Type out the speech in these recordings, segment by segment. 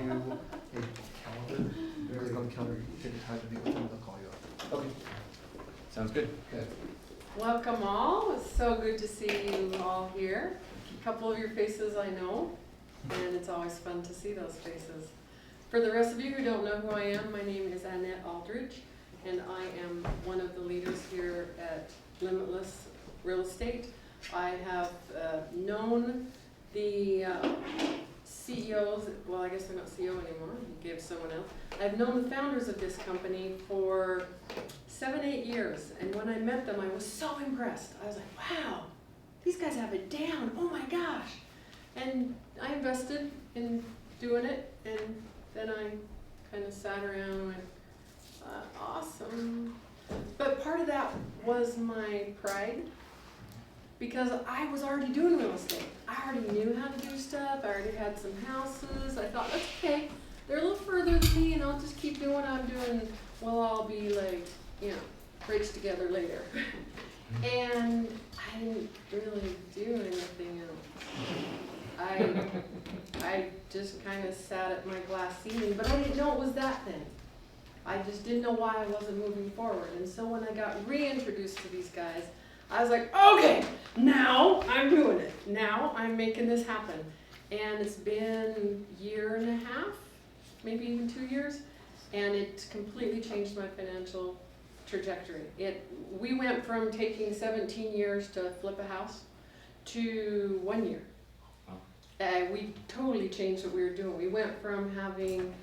calendar. Click on the calendar, pick a time to meet with them, they'll call you up. Okay. Sounds good. Okay. Welcome all. It's so good to see you all here. A couple of your faces I know, and it's always fun to see those faces. For the rest of you who don't know who I am, my name is Annette Aldridge, and I am one of the leaders here at Limitless Real Estate. I have known the CEOs, well, I guess they're not CEO anymore, you gave someone else. I've known the founders of this company for 7-8 years, and when I met them, I was so impressed. I was like, wow, these guys have it down, oh my gosh. And I invested in doing it, and then I kind of sat around and went, awesome. But part of that was my pride, because I was already doing real estate. I already knew how to do stuff, I already had some houses. I thought, that's okay, they're a little further than me, and I'll just keep doing what I'm doing. We'll all be like, you know, rich together later. And I didn't really do anything else. I just kind of sat at my glass ceiling, but I didn't know it was that thing. I just didn't know why I wasn't moving forward. And so when I got reintroduced to these guys, I was like, okay, now I'm doing it. Now I'm making this happen. And it's been a year and a half, maybe even 2 years, and it completely changed my financial trajectory. We went from taking 17 years to flip a house to 1 year. We totally changed what we were doing. We went from having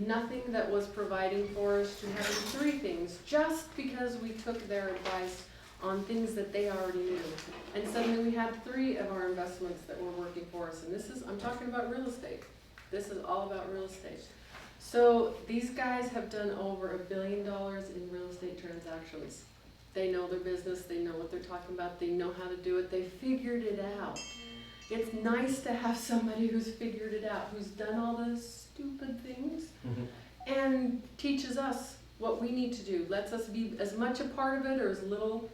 nothing that was providing for us to having 3 things, just because we took their advice on things that they already knew. And suddenly we had 3 of our investments that were working for us. And I'm talking about real estate. This is all about real estate. So these guys have done over $1 billion in real estate transactions. They know their business, they know what they're talking about, they know how to do it, they figured it out. It's nice to have somebody who's figured it out, who's done all those stupid things, and teaches us what we need to do, lets us be as much a part of it or as little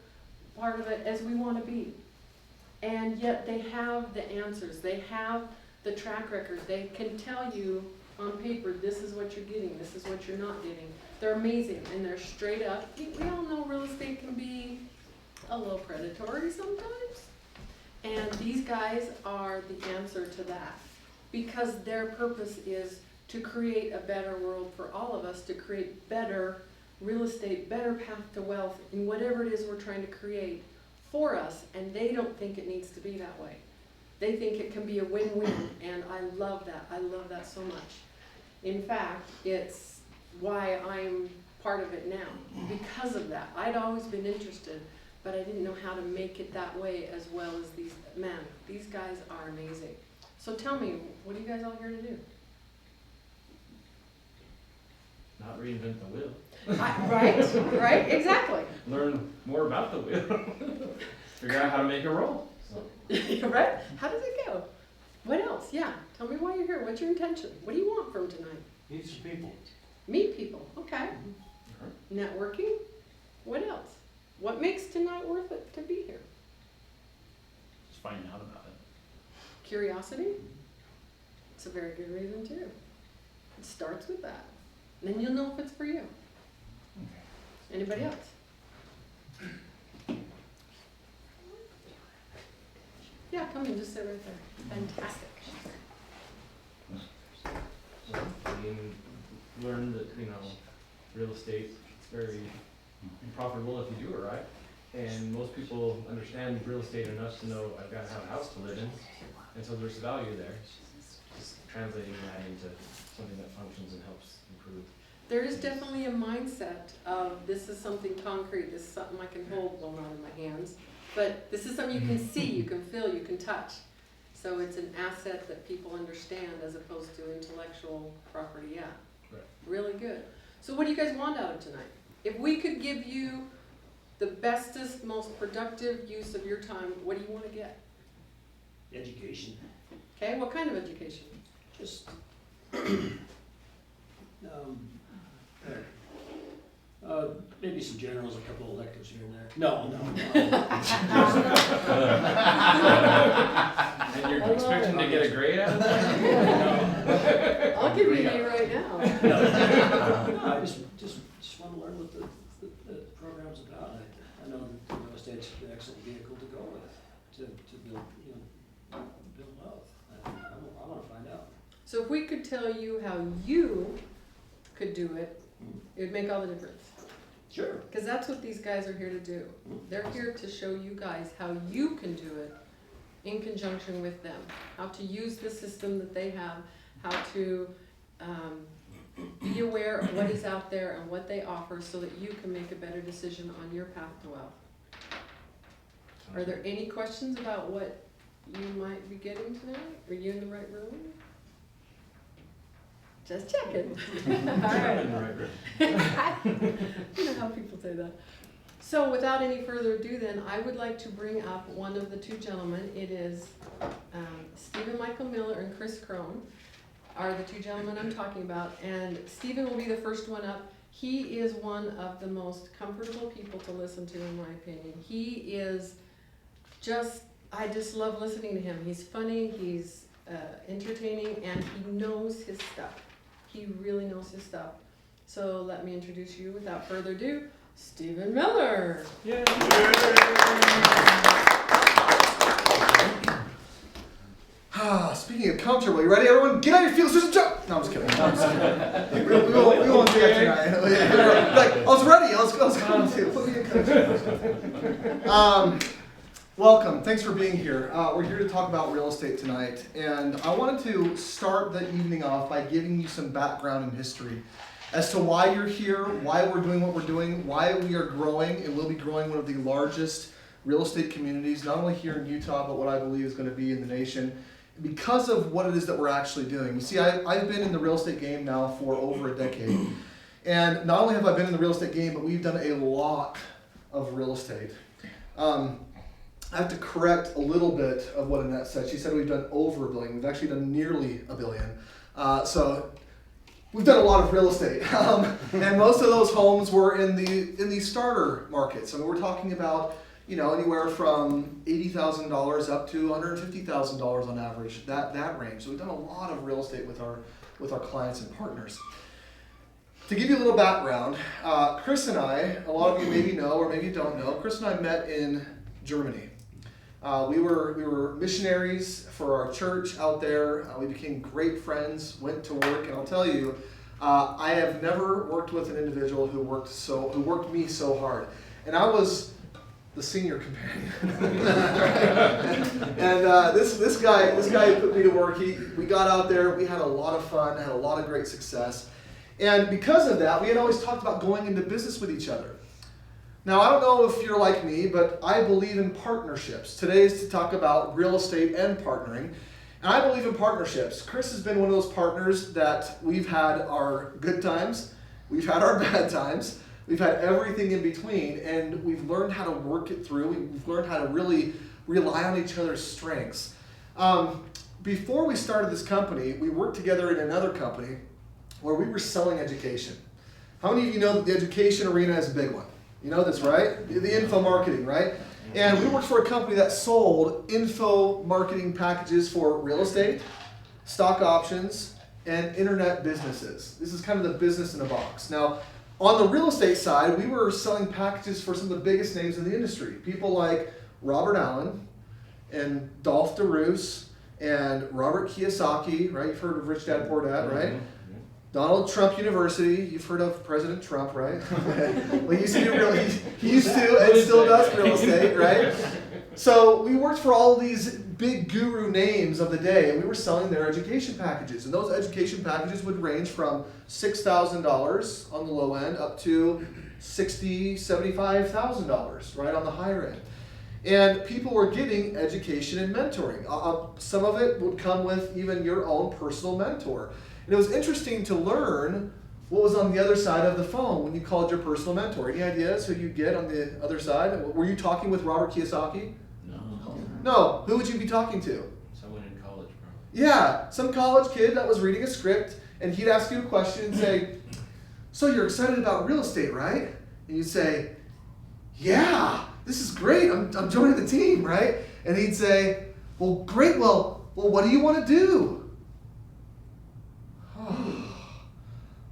part of it as we want to be. And yet they have the answers, they have the track record, they can tell you on paper, this is what you're getting, this is what you're not getting. They're amazing, and they're straight up. We all know real estate can be a little predatory sometimes. And these guys are the answer to that, because their purpose is to create a better world for all of us, to create better real estate, better path to wealth in whatever it is we're trying to create for us, and they don't think it needs to be that way. They think it can be a win-win, and I love that. I love that so much. In fact, it's why I'm part of it now, because of that. I'd always been interested, but I didn't know how to make it that way as well as these men. These guys are amazing. So tell me, what are you guys all here to do? Not reinvent the wheel. Right, exactly. Learn more about the wheel. Figure out how to make it roll. So. Right? How does it go? What else? Yeah, tell me why you're here. What's your intention? What do you want from tonight? Meet some people. Meet people, okay. Networking? What else? What makes tonight worth it to be here? Just finding out about it. Curiosity? It's a very good reason too. It starts with that. Then you'll know if it's for you. Anybody else? Yeah, come in, just sit right there. Fantastic. Learn that, real estate is very profitable if you do it right. And most people understand real estate enough to know I've got to have a house to live in. And so there's value there. Just translating that into something that functions and helps improve. There is definitely a mindset of this is something concrete, this is something I can hold, well, not in my hands, but this is something you can see, you can feel, you can touch. So it's an asset that people understand as opposed to intellectual property, yeah. Right. Really good. So what do you guys want out of tonight? If we could give you the bestest, most productive use of your time, what do you want to get? Education. Okay, what kind of education? Just maybe some generals, a couple of electives here and there. No. And you're expecting to get a grade out of that? I'll give you an A right now. No, I just want to learn what the program's about. I know that real estate's an excellent vehicle to go with, to build, build wealth. I want to find out. So if we could tell you how you could do it, it would make all the difference. Sure. Because that's what these guys are here to do. They're here to show you guys how you can do it in conjunction with them. How to use the system that they have, how to be aware of what is out there and what they offer so that you can make a better decision on your path to wealth. Are there any questions about what you might be getting tonight? Are you in the right room? Just checking. All right. You know how people say that. So without any further ado then, I would like to bring up one of the two gentlemen. It is Stephen Michael Miller and Chris Crone are the two gentlemen I'm talking about. And Stephen will be the first one up. He is one of the most comfortable people to listen to, in my opinion. He is I just love listening to him. He's funny, he's entertaining, and he knows his stuff. He really knows his stuff. So let me introduce you without further ado, Stephen Miller. Yeah. Speaking of comfortable, you ready, everyone? Get on your feet, let's jump! No, I'm just kidding. We won't do that tonight. Like, I was ready. I was going to. Put me in coach. Welcome. Thanks for being here. We're here to talk about real estate tonight, and I wanted to start the evening off by giving you some background and history as to why you're here, why we're doing what we're doing, why we are growing, and we'll be growing one of the largest real estate communities, not only here in Utah, but what I believe is going to be in the nation, because of what it is that we're actually doing. You see, I've been in the real estate game now for over a decade, and not only have I been in the real estate game, but we've done a lot of real estate. I have to correct a little bit of what Annette said. She said we've done over $1 billion. We've actually done nearly $1 billion. So we've done a lot of real estate. And most of those homes were in the starter markets. I mean, we're talking about anywhere from $80,000 up to $150,000 on average, that range. So we've done a lot of real estate with our clients and partners. To give you a little background, Chris and I, a lot of you maybe know or maybe don't know, Chris and I met in Germany. We were missionaries for our church out there. We became great friends, went to work, and I'll tell you, I have never worked with an individual who worked me so hard. And I was the senior companion. And this guy put me to work. We got out there, we had a lot of fun, had a lot of great success. And because of that, we had always talked about going into business with each other. Now, I don't know if you're like me, but I believe in partnerships. Today is to talk about real estate and partnering. And I believe in partnerships. Chris has been one of those partners that we've had our good times, we've had our bad times, we've had everything in between, and we've learned how to work it through. We've learned how to really rely on each other's strengths. Before we started this company, we worked together in another company where we were selling education. How many of you know that the education arena is a big one? You know this, right? The info marketing, right? And we worked for a company that sold info marketing packages for real estate, stock options, and internet businesses. This is kind of the business in a box. Now, on the real estate side, we were selling packages for some of the biggest names in the industry. People like Robert Allen and Dolph DeRoos and Robert Kiyosaki, right? You've heard of Rich Dad Poor Dad, right? Donald Trump University, you've heard of President Trump, right? Well, he used to and still does real estate, right? So we worked for all these big guru names of the day, and we were selling their education packages. And those education packages would range from $6,000 on the low end up to $60,000, $75,000, right, on the higher end. And people were getting education and mentoring. Some of it would come with even your own personal mentor. And it was interesting to learn what was on the other side of the phone when you called your personal mentor. Any ideas who you get on the other side? Were you talking with Robert Kiyosaki? No. Who would you be talking to? Someone in college, probably. Yeah, some college kid that was reading a script, and he'd ask you a question and say, "So you're excited about real estate, right?" And you'd say, "Yeah, this is great. I'm joining the team, right?" And he'd say, "Well, great. Well, what do you want to do?"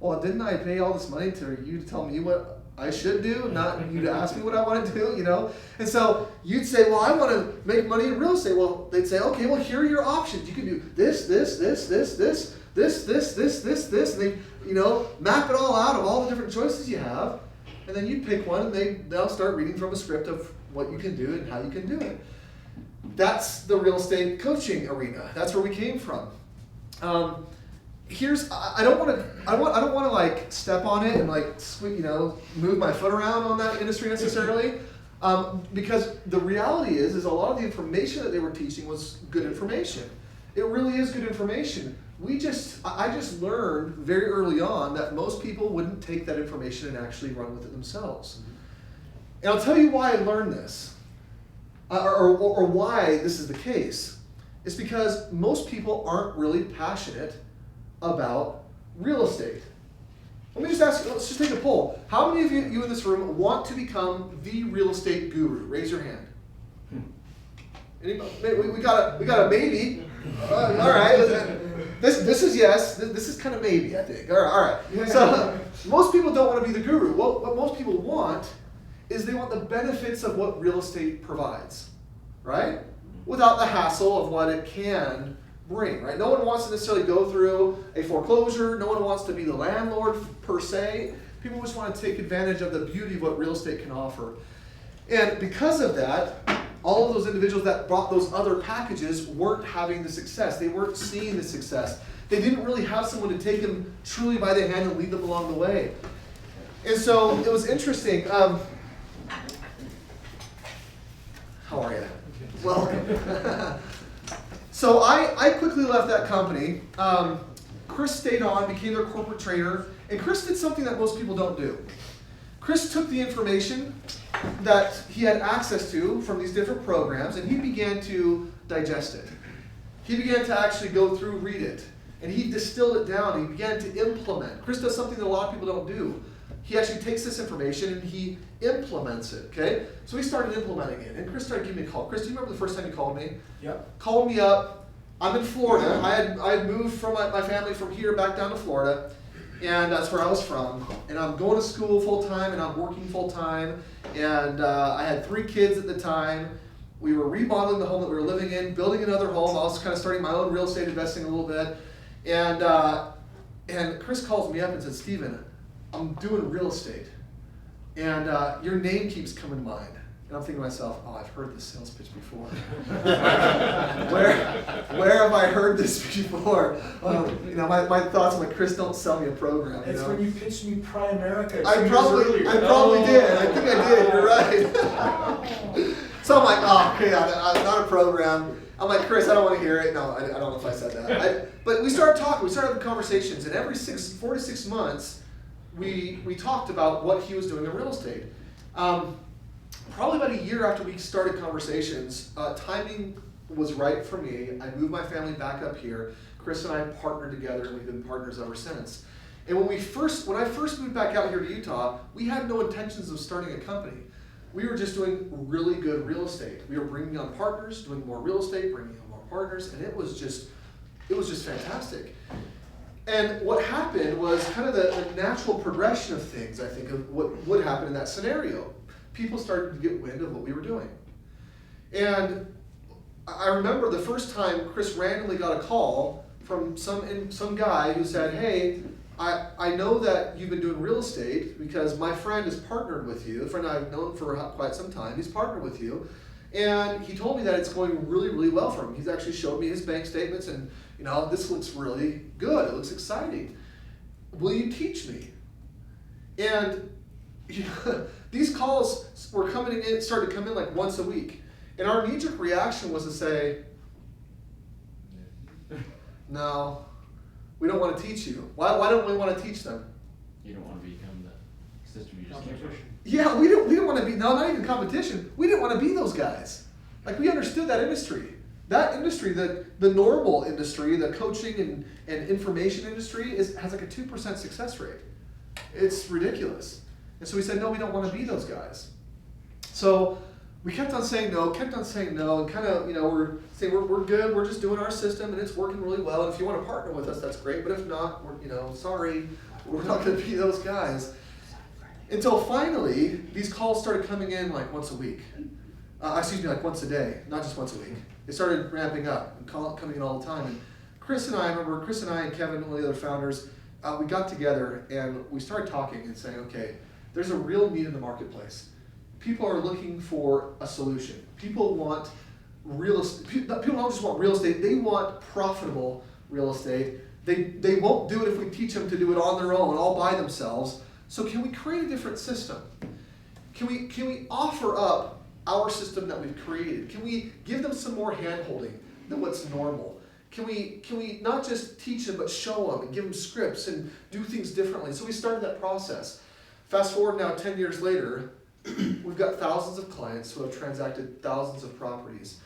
well, didn't I pay all this money to you to tell me what I should do, not you to ask me what I want to do, you know? And so you'd say, well, I want to make money in real estate. Well, they'd say, okay, well, here are your options. You can do this, and they, you know, map it all out of all the different choices you have. And then you pick one, and they'll start reading from a script of what you can do and how you can do it. That's the real estate coaching arena. That's where we came from. I don't want to like step on it and like move my foot around on that industry necessarily, because the reality is a lot of the information that they were teaching was good information. It really is good information. I just learned very early on that most people wouldn't take that information and actually run with it themselves. And I'll tell you why I learned this, or why this is the case. It's because most people aren't really passionate about real estate. Let me just ask you, let's just take a poll. How many of you in this room want to become the real estate guru? Raise your hand. Anybody? We got a maybe. All right. This is yes. This is kind of maybe, I think. All right. So most people don't want to be the guru. Well, what most people want is they want the benefits of what real estate provides, right? Without the hassle of what it can bring, right? No one wants to necessarily go through a foreclosure. No one wants to be the landlord per se. People just want to take advantage of the beauty of what real estate can offer. And because of that, all of those individuals that bought those other packages weren't having the success. They weren't seeing the success. They didn't really have someone to take them truly by the hand and lead them along the way. And so it was interesting. How are you? Welcome. So I quickly left that company. Chris stayed on, became their corporate trainer, and Chris did something that most people don't do. Chris took the information that he had access to from these different programs, and he began to digest it. He began to actually go through, read it, and he distilled it down. He began to implement. Chris does something that a lot of people don't do. He actually takes this information and he implements it, okay? So he started implementing it, and Chris started giving me a call. Chris, do you remember the first time you called me? Yep. Called me up. I'm in Florida. I had moved from my family from here back down to Florida, and that's where I was from. And I'm going to school full-time, and I'm working full-time, and I had 3 kids at the time. We were remodeling the home that we were living in, building another home. I was kind of starting my own real estate investing a little bit. And Chris calls me up and says, Steven, I'm doing real estate, and your name keeps coming to mind. And I'm thinking to myself, oh, I've heard this sales pitch before. Where have I heard this before? My thoughts are like, Chris, don't sell me a program. That's when you pitched me Primerica. I probably did. I think I did. You're right. So I'm like, oh, okay, not a program. I'm like, Chris, I don't want to hear it. No, I don't know if I said that. But we started talking. We started having conversations, and every 4 to 6 months, we talked about what he was doing in real estate. Probably about a year after we started conversations, timing was right for me. I moved my family back up here. Chris and I partnered together, and we've been partners ever since. And when I first moved back out here to Utah, we had no intentions of starting a company. We were just doing really good real estate. We were bringing on partners, doing more real estate, bringing on more partners, and it was just fantastic. And what happened was kind of the natural progression of things, I think, of what would happen in that scenario. People started to get wind of what we were doing. And I remember the first time Chris randomly got a call from some guy who said, hey, I know that you've been doing real estate because my friend has partnered with you, a friend I've known for quite some time. He's partnered with you. And he told me that it's going really, really well for him. He's actually showed me his bank statements, and this looks really good. It looks exciting. Will you teach me? And these calls were started to come in like once a week. And our knee-jerk reaction was to say, no, we don't want to teach you. Why don't we want to teach them? You don't want to become the system you just came from. Yeah, we didn't want to be, no, not even competition. We didn't want to be those guys. Like, we understood that industry. That industry, the normal industry, the coaching and information industry has like a 2% success rate. It's ridiculous. And so we said, no, we don't want to be those guys. So we kept on saying no, and kind of, we're saying we're good, we're just doing our system, and it's working really well. And if you want to partner with us, that's great. But if not, we're, sorry, We're not going to be those guys. Until finally, these calls started coming in like once a week. Like once a day, not just once a week. It started ramping up and coming in all the time. And Chris and I and Kevin, one of the other founders, we got together and we started talking and saying, okay, there's a real need in the marketplace. People are looking for a solution. People want real estate. People don't just want real estate, they want profitable real estate. They won't do it if we teach them to do it on their own, all by themselves. So can we create a different system? Can we offer up our system that we've created? Can we give them some more hand-holding than what's normal? Can we not just teach them, but show them and give them scripts and do things differently? So we started that process. Fast forward now 10 years later, we've got thousands of clients who have transacted thousands of properties.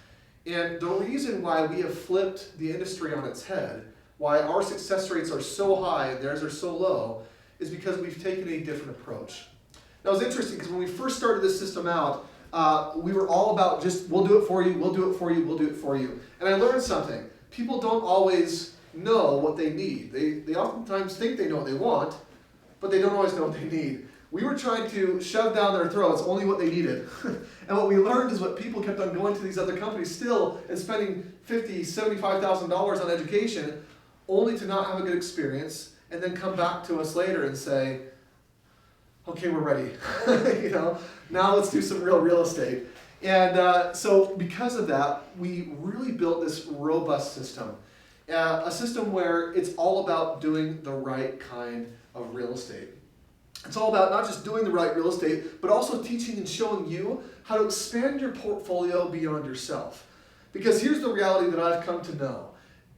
And the reason why we have flipped the industry on its head, why our success rates are so high and theirs are so low, is because we've taken a different approach. Now it's interesting because when we first started this system out, we were all about just, we'll do it for you, we'll do it for you, we'll do it for you. And I learned something. People don't always know what they need. They oftentimes think they know what they want, but they don't always know what they need. We were trying to shove down their throats only what they needed. And what we learned is what people kept on going to these other companies still and spending $50,000, $75,000 on education only to not have a good experience and then come back to us later and say, okay, we're ready. Now let's do some real estate. And so because of that, we really built this robust system. A system where it's all about doing the right kind of real estate. It's all about not just doing the right real estate, but also teaching and showing you how to expand your portfolio beyond yourself. Because here's the reality that I've come to know.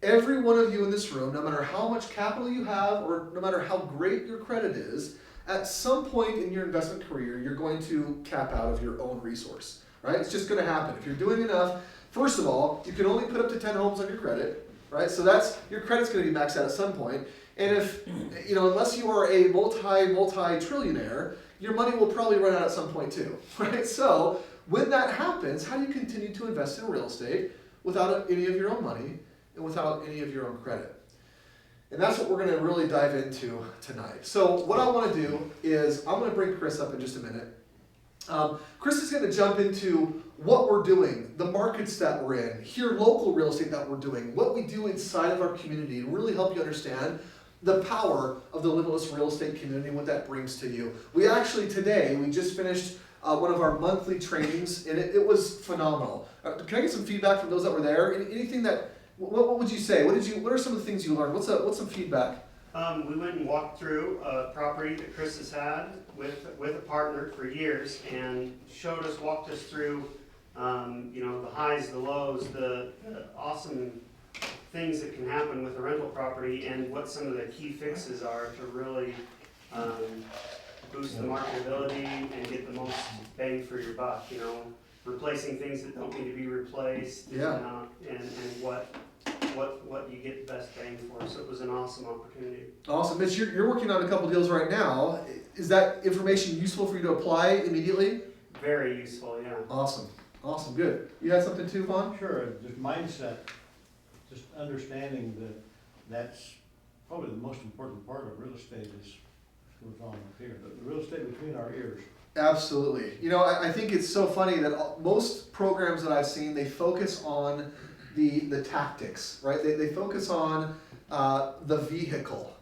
Every one of you in this room, no matter how much capital you have or no matter how great your credit is, at some point in your investment career, you're going to cap out of your own resource, right? It's just going to happen. If you're doing enough, first of all, you can only put up to 10 homes on your credit, right? So your credit's going to be maxed out at some point. And if, unless you are a multi-trillionaire, your money will probably run out at some point too, right? So when that happens, how do you continue to invest in real estate without any of your own money and without any of your own credit? And that's what we're going to really dive into tonight. So what I want to do is I'm going to bring Chris up in just a minute. Chris is going to jump into what we're doing, the markets that we're in, here local real estate that we're doing, what we do inside of our community to really help you understand the power of the Limitless real estate community and what that brings to you. We actually today, we just finished one of our monthly trainings and it was phenomenal. Can I get some feedback from those that were there? Anything that, what would you say? What are some of the things you learned? What's some feedback? We went and walked through a property that Chris has had with a partner for years and walked us through, the highs, the lows, the awesome things that can happen with a rental property and what some of the key fixes are to really boost the marketability and get the most bang for your buck, replacing things that don't need to be replaced, Yeah. and what you get the best bang for. So it was an awesome opportunity. Awesome. Mitch, you're working on a couple deals right now. Is that information useful for you to apply immediately? Very useful, yeah. Awesome. Good. You had something too, Vaughn? Sure, the mindset, just understanding that that's probably the most important part of real estate is what's on up here, the real estate between our ears. Absolutely. I think it's so funny that most programs that I've seen, they focus on the tactics, right? They focus on the vehicle.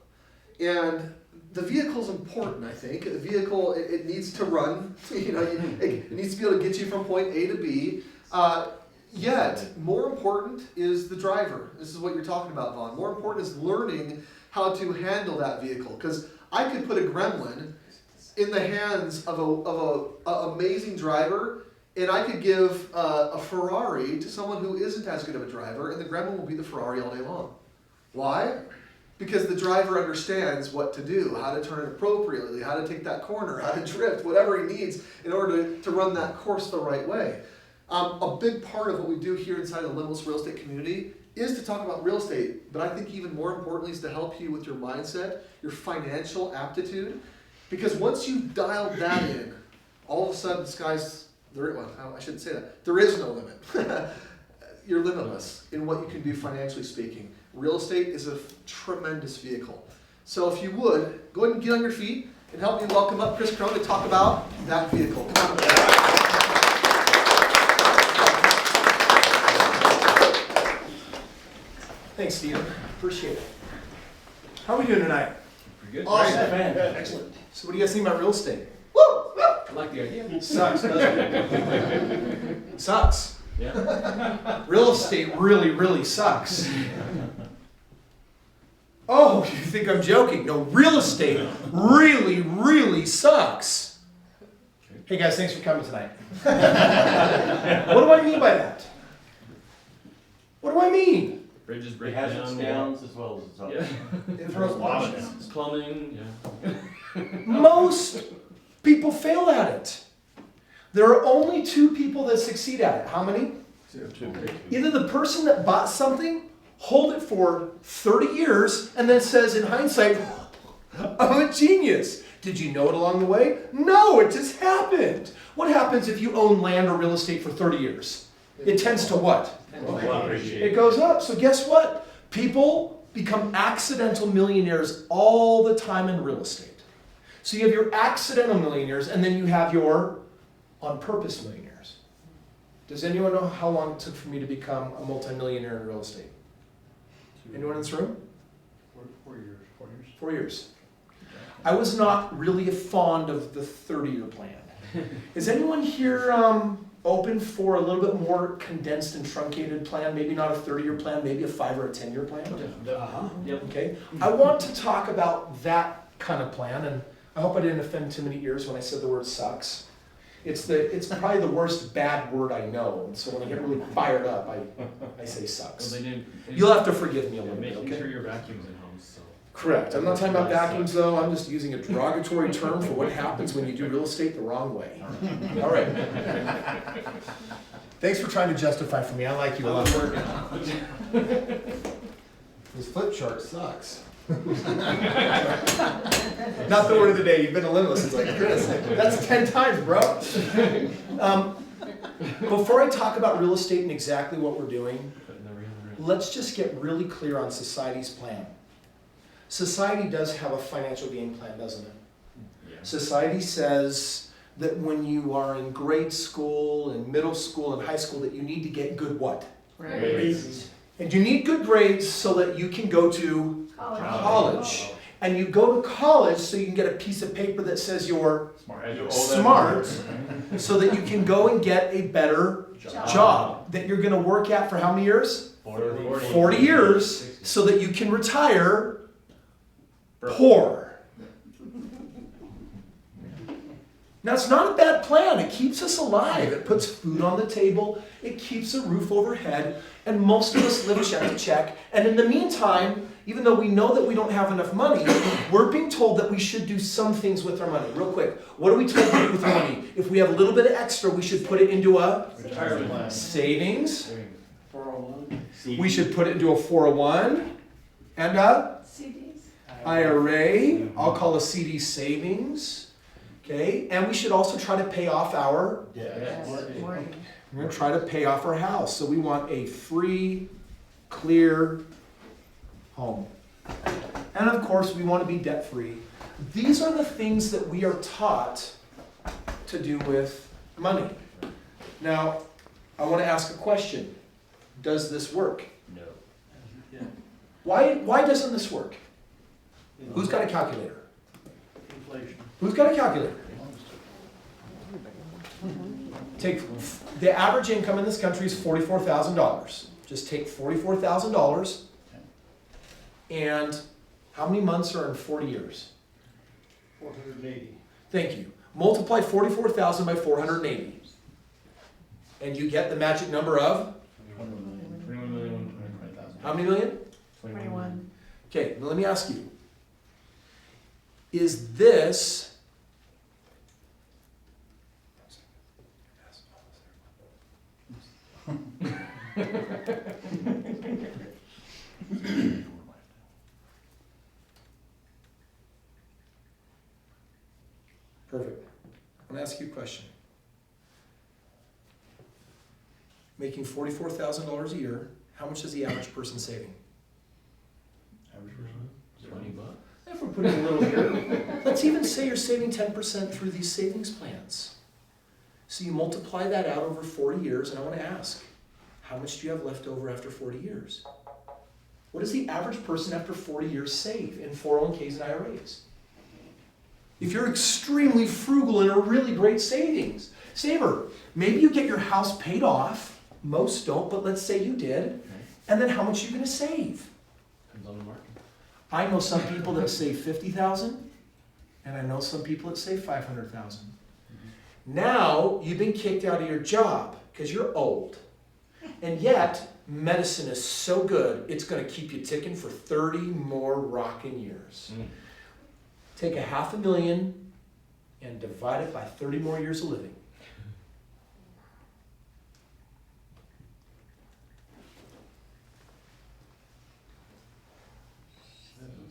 And the vehicle's important, I think. The vehicle, it needs to run. It needs to be able to get you from point A to B. Yet, more important is the driver. This is what you're talking about, Vaughn. More important is learning how to handle that vehicle. Because I could put a Gremlin in the hands of a amazing driver, and I could give a Ferrari to someone who isn't as good of a driver, and the Gremlin will be the Ferrari all day long. Why? Because the driver understands what to do, how to turn it appropriately, how to take that corner, how to drift, whatever he needs in order to run that course the right way. A big part of what we do here inside the Limitless real estate community is to talk about real estate, but I think even more importantly is to help you with your mindset, your financial aptitude, because once you've dialed that in, all of a sudden the sky's, I shouldn't say that, there is no limit. You're limitless in what you can do financially speaking. Real estate is a tremendous vehicle. So if you would, go ahead and get on your feet and help me welcome up Chris Crow to talk about that vehicle. Come on. Thanks, Stephen. Appreciate it. How are we doing tonight? Pretty good. Awesome. Man, excellent. So what do you guys think about real estate? I like the idea. Sucks, doesn't it? Sucks. Yeah. Real estate really, really sucks. Oh, you think I'm joking? No, real estate really, really sucks. Hey guys, thanks for coming tonight. What do I mean by that? What do I mean? Bridges It break has down. its downs as well as its ups. Yeah. It throws Wow. Plumbing, yeah. Most people fail at it. There are only two people that succeed at it. How many? Either the person that bought something, hold it for 30 years, and then says in hindsight, I'm a genius. Did you know it along the way? No, it just happened. What happens if you own land or real estate for 30 years? It tends to what? It goes up. So guess what? People become accidental millionaires all the time in real estate. So you have your accidental millionaires, and then you have your on-purpose millionaires. Does anyone know how long it took for me to become a multimillionaire in real estate? Anyone in this room? 4 years. 4 years. I was not really fond of the 30-year plan. Is anyone here open for a little bit more condensed and truncated plan? Maybe not a 30-year plan, maybe a 5 or a 10-year plan? Uh-huh. Yep. Okay. I want to talk about that kind of plan, and I hope I didn't offend too many ears when I said the word sucks. It's probably the worst bad word I know, and so when I get really fired up, I say Well, sucks. they didn't. You'll have to forgive me a little bit, Making okay? sure your vacuum's in homes, so. Correct. I'm not talking about vacuums though. I'm just using a derogatory term for what happens when you do real estate the wrong way. All right. Thanks for trying to justify for me. I like you a lot. This flip chart sucks. Not the word of the day. You've been to Limitless. It's like, Chris, that's 10 times, bro. Before I talk about real estate and exactly what we're doing, But never even real. let's just get really clear on society's plan. Society does have a financial game plan, doesn't it? Yeah. Society says that when you are in grade school and middle school and high school that you need to get good what? Right. And you need good grades so that you can go to college. And you go to college so you can get a piece of paper that says you're smart so that you can go and get a better job that you're going to work at for how many years? 40 years so that you can retire poor. Now, it's not a bad plan. It keeps us alive. It puts food on the table. It keeps a roof overhead. And most of us live check to check. And in the meantime, even though we know that we don't have enough money, we're being told that we should do some things with our money. Real quick, what are we told to do with our money? If we have a little bit of extra, we should put it into a Retirement plan. savings. 401. We should put it into a 401 and a IRA. I'll call a CD savings. Okay, and we should also try to pay off our, we're going to try to pay off our house. So we want a free, clear home. And of course, we want to be debt free. These are the things that we are taught to do with money. Now, I want to ask a question. Does this work? No. Yeah. Why doesn't this work? Who's got a calculator? Inflation. Who's got a calculator? Take the average income in this country is $44,000. Just take $44,000 and how many months are in 40 years? 480. Thank you. Multiply 44,000 by 480. And you get the magic number of 21,120,000. how many million? 21. Okay, now let me ask you. Is this perfect. I'm going to ask you a question. Making $44,000 a year, how much is the average person saving? Average person. 20 bucks. put in a little here. Let's even say you're saving 10% through these savings plans. So you multiply that out over 40 years, and I want to ask, how much do you have left over after 40 years? What does the average person after 40 years save in 401ks and IRAs? If you're extremely frugal and a really great saver, maybe you get your house paid off. Most don't, but let's say you did. And then how much are you going to save? Depends on the market. I know some people that save 50,000, and I know some people that save 500,000. Now you've been kicked out of your job because you're old, and yet medicine is so good it's going to keep you ticking for 30 more rocking years. Take $500,000 and divide it by 30 more years of living.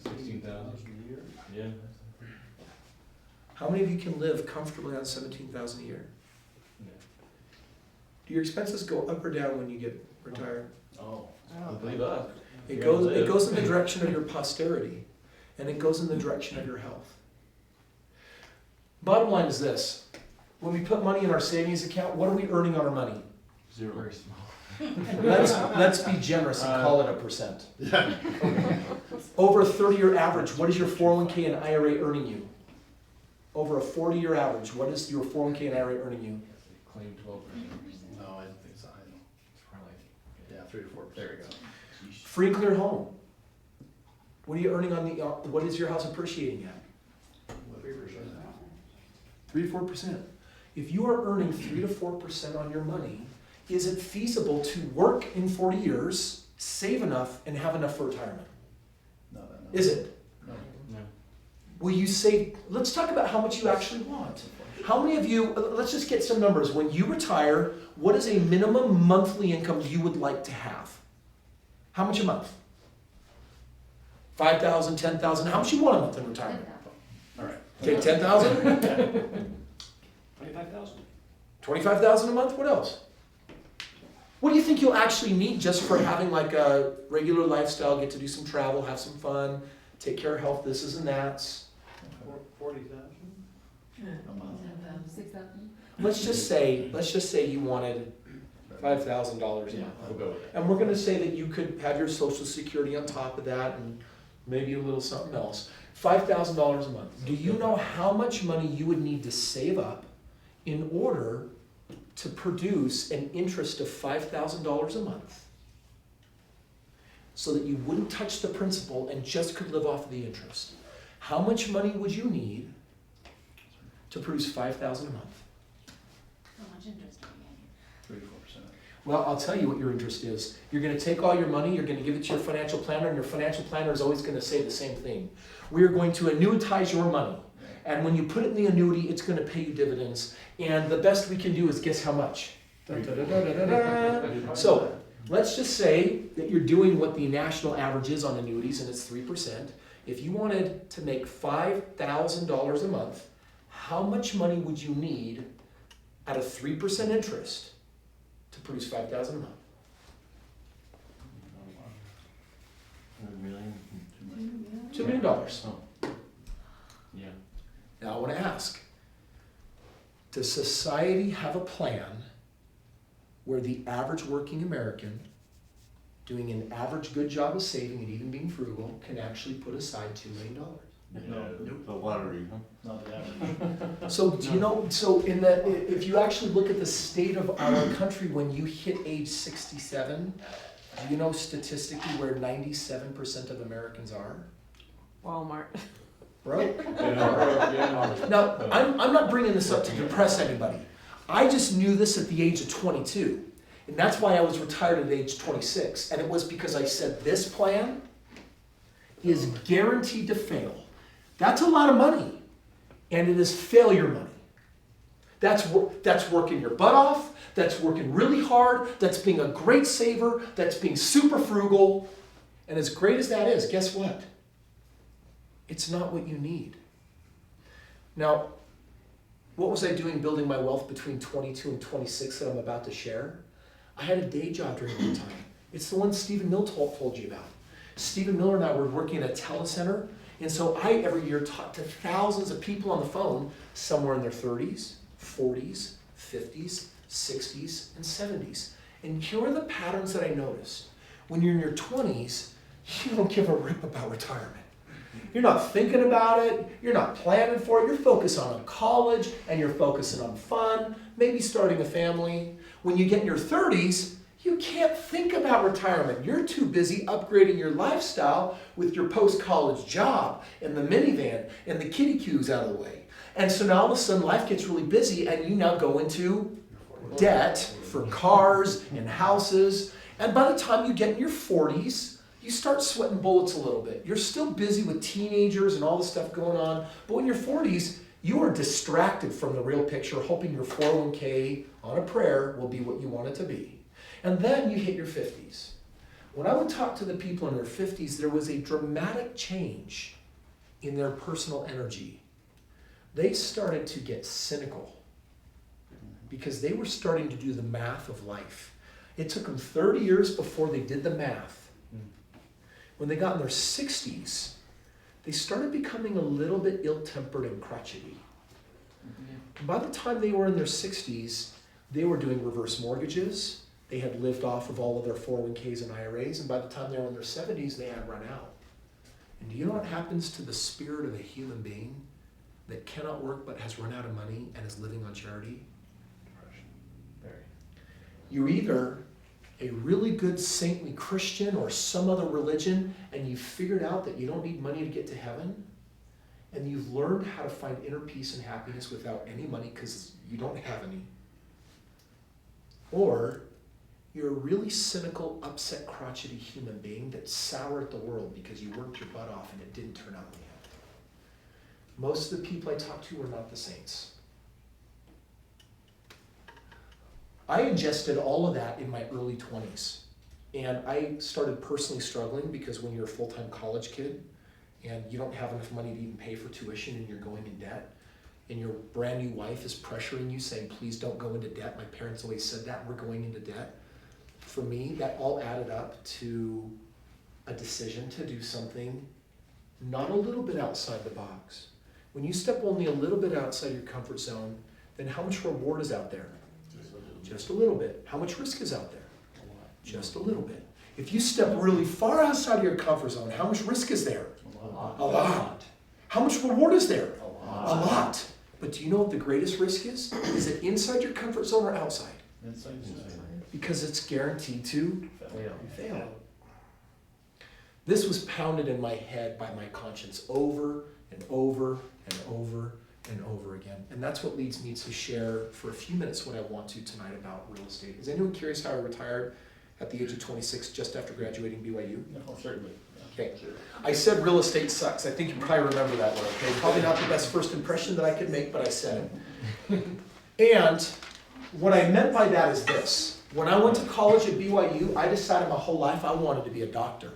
$16,000 a year. Yeah. How many of you can live comfortably on $17,000 a year? Do your expenses go up or down when you get retired? Oh, believe us. It goes in the direction of your posterity, and it goes in the direction of your health. Bottom line is this: when we put money in our savings account, what are we earning on our money? Zero. Very small. Let's be generous and call it 1%. Over a 30-year average, what is your 401k and IRA earning you? Over a 40-year average, what is your 401k and IRA earning you? Claim 12%. No, I don't think so. It's probably, Yeah, 3 to 4%. there we go. Free and clear home. What are you earning on the? What is your house appreciating at? 3 to 4%. If you are earning 3 to 4% on your money, is it feasible to work in 40 years, save enough, and have enough for retirement? No. Is it? No. No. Will you save? Let's talk about how much you actually want. How many of you, let's just get some numbers. When you retire, what is a minimum monthly income you would like to have? How much a month? 5,000, 10,000, how much you want a month in retirement? All right. Okay, 10,000? 25,000. 25,000 a month? What else? What do you think you'll actually need just for having like a regular lifestyle, get to do some travel, have some fun, take care of health, this and that's? 40,000? A month. 6,000. Let's just say you wanted $5,000 a month. We'll go with that. And we're gonna say that you could have your Social Security on top of that and maybe a little something else. $5,000 a month. Do you know how much money you would need to save up in order to produce an interest of $5,000 a month so that you wouldn't touch the principal and just could live off of the interest? How much money would you need to produce $5,000 a month? How much interest are we getting? 3 to 4%. Well, I'll tell you what your interest is. You're going to take all your money, you're going to give it to your financial planner, and your financial planner is always going to say the same thing. We are going to annuitize your money. And when you put it in the annuity, it's going to pay you dividends. And the best we can do is guess how much. So let's just say that you're doing what the national average is on annuities, and it's 3%. If you wanted to make $5,000 a month, how much money would you need at a 3% interest to produce $5,000 a month? $100 million. $2 million. Oh. Yeah. Now I want to ask, does society have a plan where the average working American doing an average good job of saving and even being frugal can actually put aside $2 million? No, the lottery, huh? Not the average. So do you know, if you actually look at the state of our country when you hit age 67, do you know statistically where 97% of Americans are? Walmart. Right? Yeah. Now, I'm not bringing this up to depress anybody. I just knew this at the age of 22. And that's why I was retired at age 26. And it was because I said this plan is guaranteed to fail. That's a lot of money. And it is failure money. That's working your butt off. That's working really hard. That's being a great saver. That's being super frugal. And as great as that is, guess what? It's not what you need. Now, what was I doing building my wealth between 22 and 26 that I'm about to share? I had a day job during that time. It's the one Stephen Mill told you about. Stephen Miller and I were working at a telecenter And so I, every year, talk to thousands of people on the phone, somewhere in their 30s, 40s, 50s, 60s, and 70s. And here are the patterns that I noticed. When you're in your 20s, you don't give a rip about retirement. You're not thinking about it, you're not planning for it, you're focused on college, and you're focusing on fun, maybe starting a family. When you get in your 30s, you can't think about retirement. You're too busy upgrading your lifestyle with your post-college job and the minivan and the kitty cues out of the way. And so now all of a sudden life gets really busy and you now go into debt for cars and houses. And by the time you get in your 40s, you start sweating bullets a little bit. You're still busy with teenagers and all the stuff going on. But in your 40s, you are distracted from the real picture, hoping your 401k on a prayer will be what you want it to be. And then you hit your 50s. When I would talk to the people in their 50s, there was a dramatic change in their personal energy. They started to get cynical because they were starting to do the math of life. It took them 30 years before they did the math. When they got in their 60s, they started becoming a little bit ill-tempered and crotchety. And by the time they were in their 60s, they were doing reverse mortgages. They had lived off of all of their 401ks and IRAs, and by the time they were in their 70s, they had run out. And do you know what happens to the spirit of a human being that cannot work but has run out of money and is living on charity? Depression. Very. You're either a really good saintly Christian or some other religion, and you've figured out that you don't need money to get to heaven, and you've learned how to find inner peace and happiness without any money because you don't have any. Or you're a really cynical, upset, crotchety human being that's sour at the world because you worked your butt off and it didn't turn out in the end. Most of the people I talk to are not the saints. I ingested all of that in my early 20s. And I started personally struggling because when you're a full-time college kid and you don't have enough money to even pay for tuition and you're going in debt, and your brand new wife is pressuring you saying, please don't go into debt. My parents always said that, we're going into debt. For me, that all added up to a decision to do something not a little bit outside the box. When you step only a little bit outside your comfort zone, then how much reward is out there? Just a little bit. How much risk is out there? Just a little bit. If you step really far outside of your comfort zone, how much risk is there? A lot. How much reward is there? A lot. But do you know what the greatest risk is? Is it inside your comfort zone or outside? Inside. Because it's guaranteed to Fail. fail. This was pounded in my head by my conscience over and over and over and over again. And that's what leads me to share for a few minutes what I want to tonight about real estate. Is anyone curious how I retired at the age of 26 just after graduating BYU? No, certainly. Okay. I said real estate sucks. I think you probably remember that one, okay? Probably not the best first impression that I could make, but I said it. And what I meant by that is this. When I went to college at BYU, I decided my whole life I wanted to be a doctor.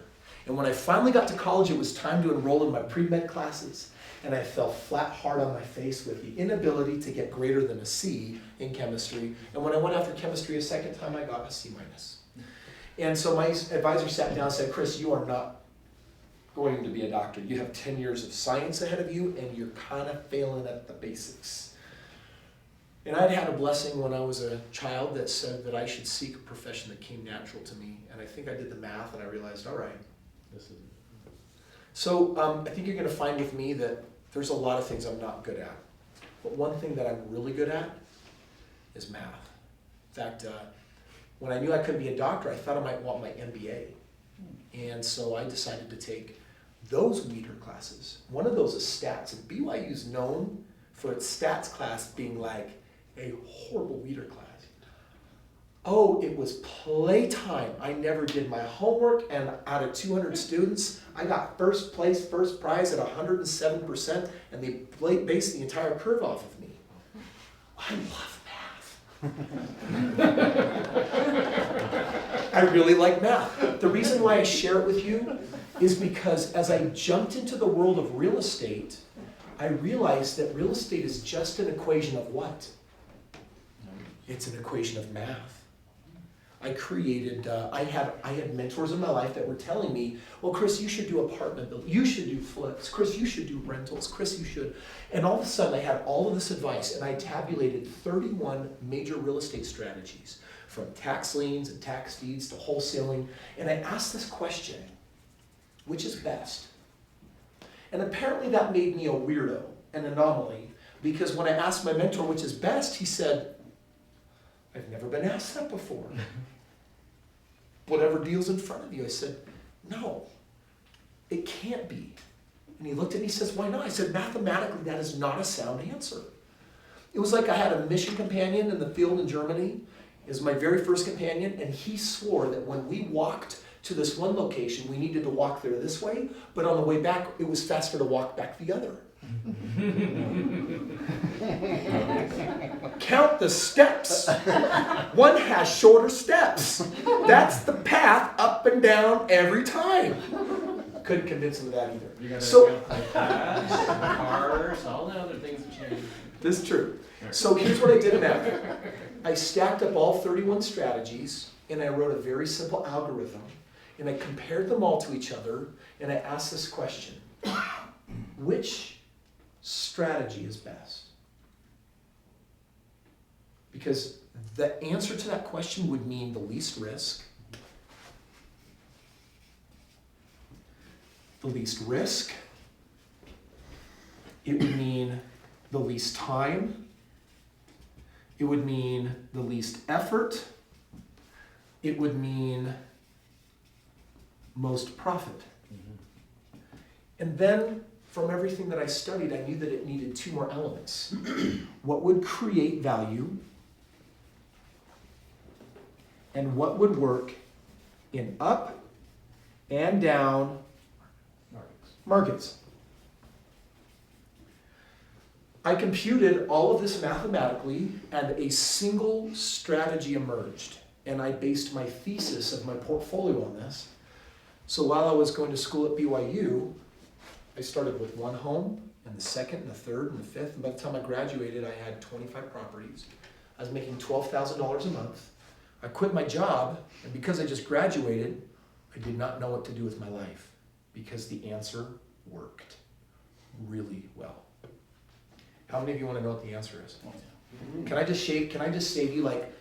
And when I finally got to college, it was time to enroll in my pre-med classes. And I fell flat hard on my face with the inability to get greater than a C in chemistry. And when I went after chemistry a second time, I got a C-. And so my advisor sat down and said, Chris, you are not going to be a doctor. You have 10 years of science ahead of you, and you're kind of failing at the basics. And I'd had a blessing when I was a child that said that I should seek a profession that came natural to me. And I think I did the math, and I realized, all right, this is it. So I think you're going to find with me that there's a lot of things I'm not good at. But one thing that I'm really good at is math. In fact, when I knew I couldn't be a doctor, I thought I might want my MBA. And so I decided to take those weeder classes. One of those is stats. And BYU is known for its stats class being like a horrible weeder class. Oh, it was playtime. I never did my homework, and out of 200 students, I got first place, first prize at 107%, and they based the entire curve off of me. I love math. I really like math. The reason why I share it with you is because as I jumped into the world of real estate, I realized that real estate is just an equation of what? It's an equation of math. I created, I had mentors in my life that were telling me, well, Chris, you should do apartment building, you should do flips, Chris, you should do rentals, Chris, you should. And all of a sudden I had all of this advice, and I tabulated 31 major real estate strategies, from tax liens and tax deeds to wholesaling. And I asked this question, which is best? And apparently that made me a weirdo, an anomaly, because when I asked my mentor which is best, he said, I've never been asked that before. Whatever deal's in front of you. I said, no, it can't be. And he looked at me and he says, why not? I said, mathematically, that is not a sound answer. It was like I had a mission companion in the field in Germany. It was my very first companion, and he swore that when we walked to this one location, we needed to walk there this way, but on the way back, it was faster to walk back the other. Count the steps. One has shorter steps. That's the path up and down every time. Couldn't convince him of that either. You gotta So, count the cars, the cars, all the other things have changed. this is true. So here's what I did in that. I stacked up all 31 strategies, and I wrote a very simple algorithm, and I compared them all to each other, and I asked this question: which strategy is best? Because the answer to that question would mean the least risk, the least risk, it would mean the least time, it would mean the least effort, it would mean most profit. And then, from everything that I studied, I knew that it needed two more elements. What would create value, and what would work in up and down markets. I computed all of this mathematically, and a single strategy emerged. And I based my thesis of my portfolio on this. So while I was going to school at BYU, I started with one home, and the second, and the third, and the fifth. And by the time I graduated, I had 25 properties. I was making $12,000 a month. I quit my job, and because I just graduated, I did not know what to do with my life, because the answer worked really well. How many of you want to know what the answer is? Can I just save you like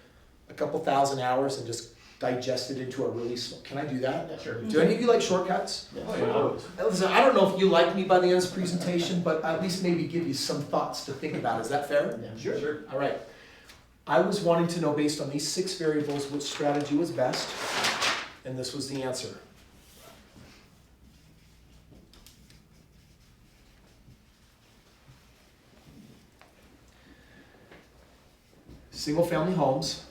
a couple thousand hours and just digest it into a really small, can I do that? Yeah, sure. Do any of you like shortcuts? Oh, yeah. Listen, I don't know if you like me by the end of this presentation, but at least maybe give you some thoughts to think about. Is that fair? Yeah, sure. All right. I was wanting to know, based on these 6 variables, which strategy was best, and this was the answer. Single-family homes,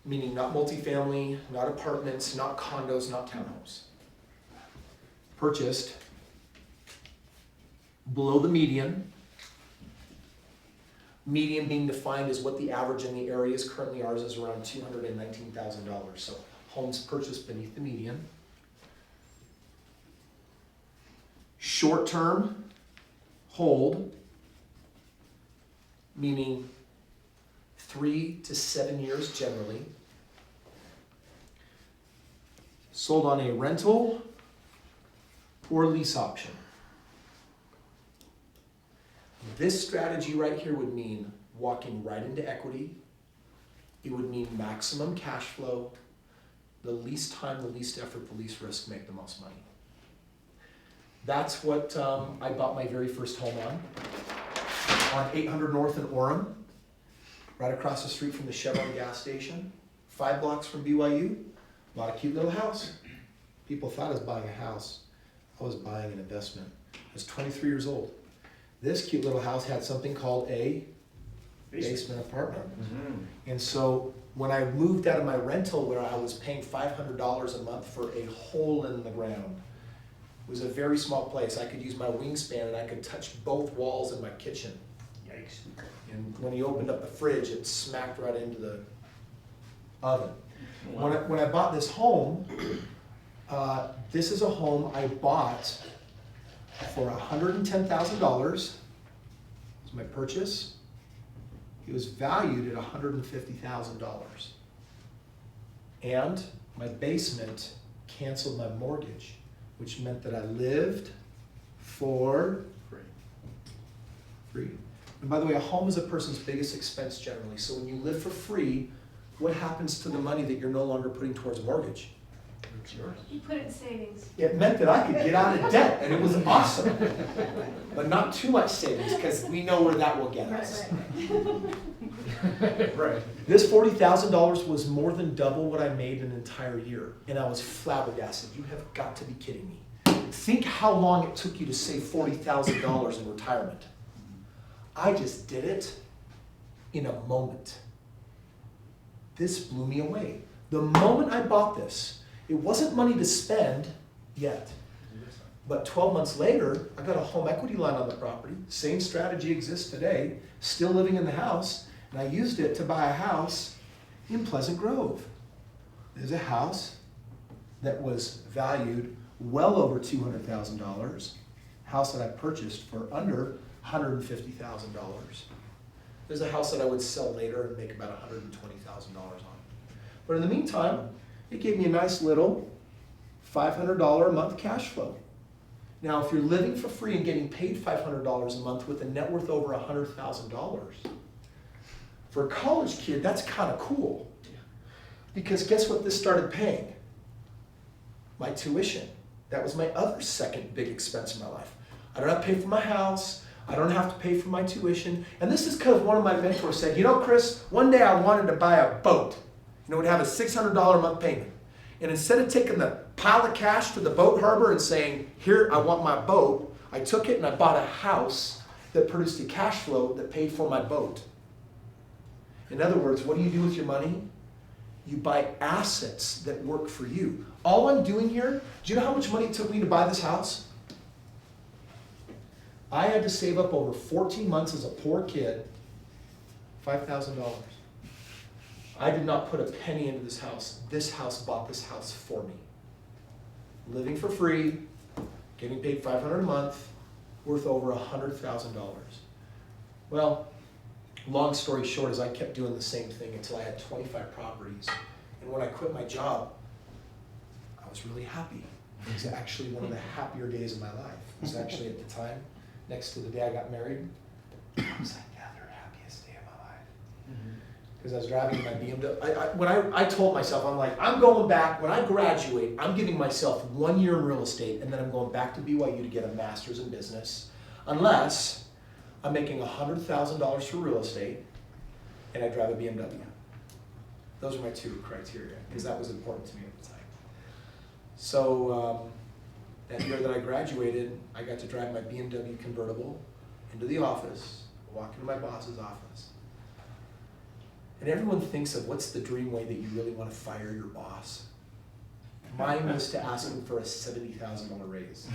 meaning not multifamily, not apartments, not condos, not townhomes. Purchased below the median. Median being defined as what the average in the area is. Currently ours is around $219,000. So homes purchased beneath the median. Short-term hold, meaning 3 to 7 years generally. Sold on a rental or lease option. This strategy right here would mean walking right into equity. It would mean maximum cash flow, the least time, the least effort, the least risk, make the most money. That's what I bought my very first home on 800 North in Orem, right across the street from the Chevron gas station, 5 blocks from BYU. Bought a cute little house. People thought I was buying a house. I was buying an investment. I was 23 years old. This cute little house had something called a basement apartment. And so when I moved out of my rental, where I was paying $500 a month for a hole in the ground, it was a very small place. I could use my wingspan and I could touch both walls in my kitchen. Yikes. And when he opened up the fridge, it smacked right into the oven. When I bought this home, this is a home I bought for $110,000. It was my purchase. It was valued at $150,000. And my basement canceled my mortgage, which meant that I lived for free. And by the way, a home is a person's biggest expense generally. So when you live for free, what happens to the money that you're no longer putting towards a mortgage? It's yours. You put it in savings. It meant that I could get out of debt, and it was awesome. But not too much savings, because we know where that will get us. Right. This $40,000 was more than double what I made in an entire year, and I was flabbergasted. You have got to be kidding me. Think how long it took you to save $40,000 in retirement. I just did it in a moment. This blew me away. The moment I bought this, it wasn't money to spend yet. But 12 months later, I got a home equity line on the property. Same strategy exists today, still living in the house, and I used it to buy a house in Pleasant Grove. There's a house that was valued well over $200,000, house that I purchased for under $150,000. There's a house that I would sell later and make about $120,000 on. But in the meantime, it gave me a nice little $500 a month cash flow. Now, if you're living for free and getting paid $500 a month with a net worth over $100,000, for a college kid, that's kind of cool. Because guess what this started paying? My tuition. That was my other second big expense in my life. I don't have to pay for my house. I don't have to pay for my tuition. And this is because one of my mentors said, you know, Chris, one day I wanted to buy a boat. And it would have a $600 a month payment. And instead of taking the pile of cash to the boat harbor and saying, here, I want my boat, I took it and I bought a house that produced a cash flow that paid for my boat. In other words, what do you do with your money? You buy assets that work for you. All I'm doing here, do you know how much money it took me to buy this house? I had to save up over 14 months as a poor kid, $5,000. I did not put a penny into this house. This house bought this house for me. Living for free, getting paid $500 a month, worth over $100,000. Well, long story short is I kept doing the same thing until I had 25 properties. And when I quit my job, I was really happy. It was actually one of the happier days of my life. It was actually at the time, next to the day I got married. It was like the other happiest day of my life. Because I was driving my BMW. When I told myself, I'm like, I'm going back, when I graduate, I'm giving myself 1 year in real estate, and then I'm going back to BYU to get a master's in business, unless I'm making $100,000 for real estate, and I drive a BMW. Those are my two criteria, because that was important to me at the time. So that year that I graduated, I got to drive my BMW convertible into the office, walk into my boss's office. And everyone thinks of what's the dream way that you really want to fire your boss. Mine was to ask him for a $70,000 raise.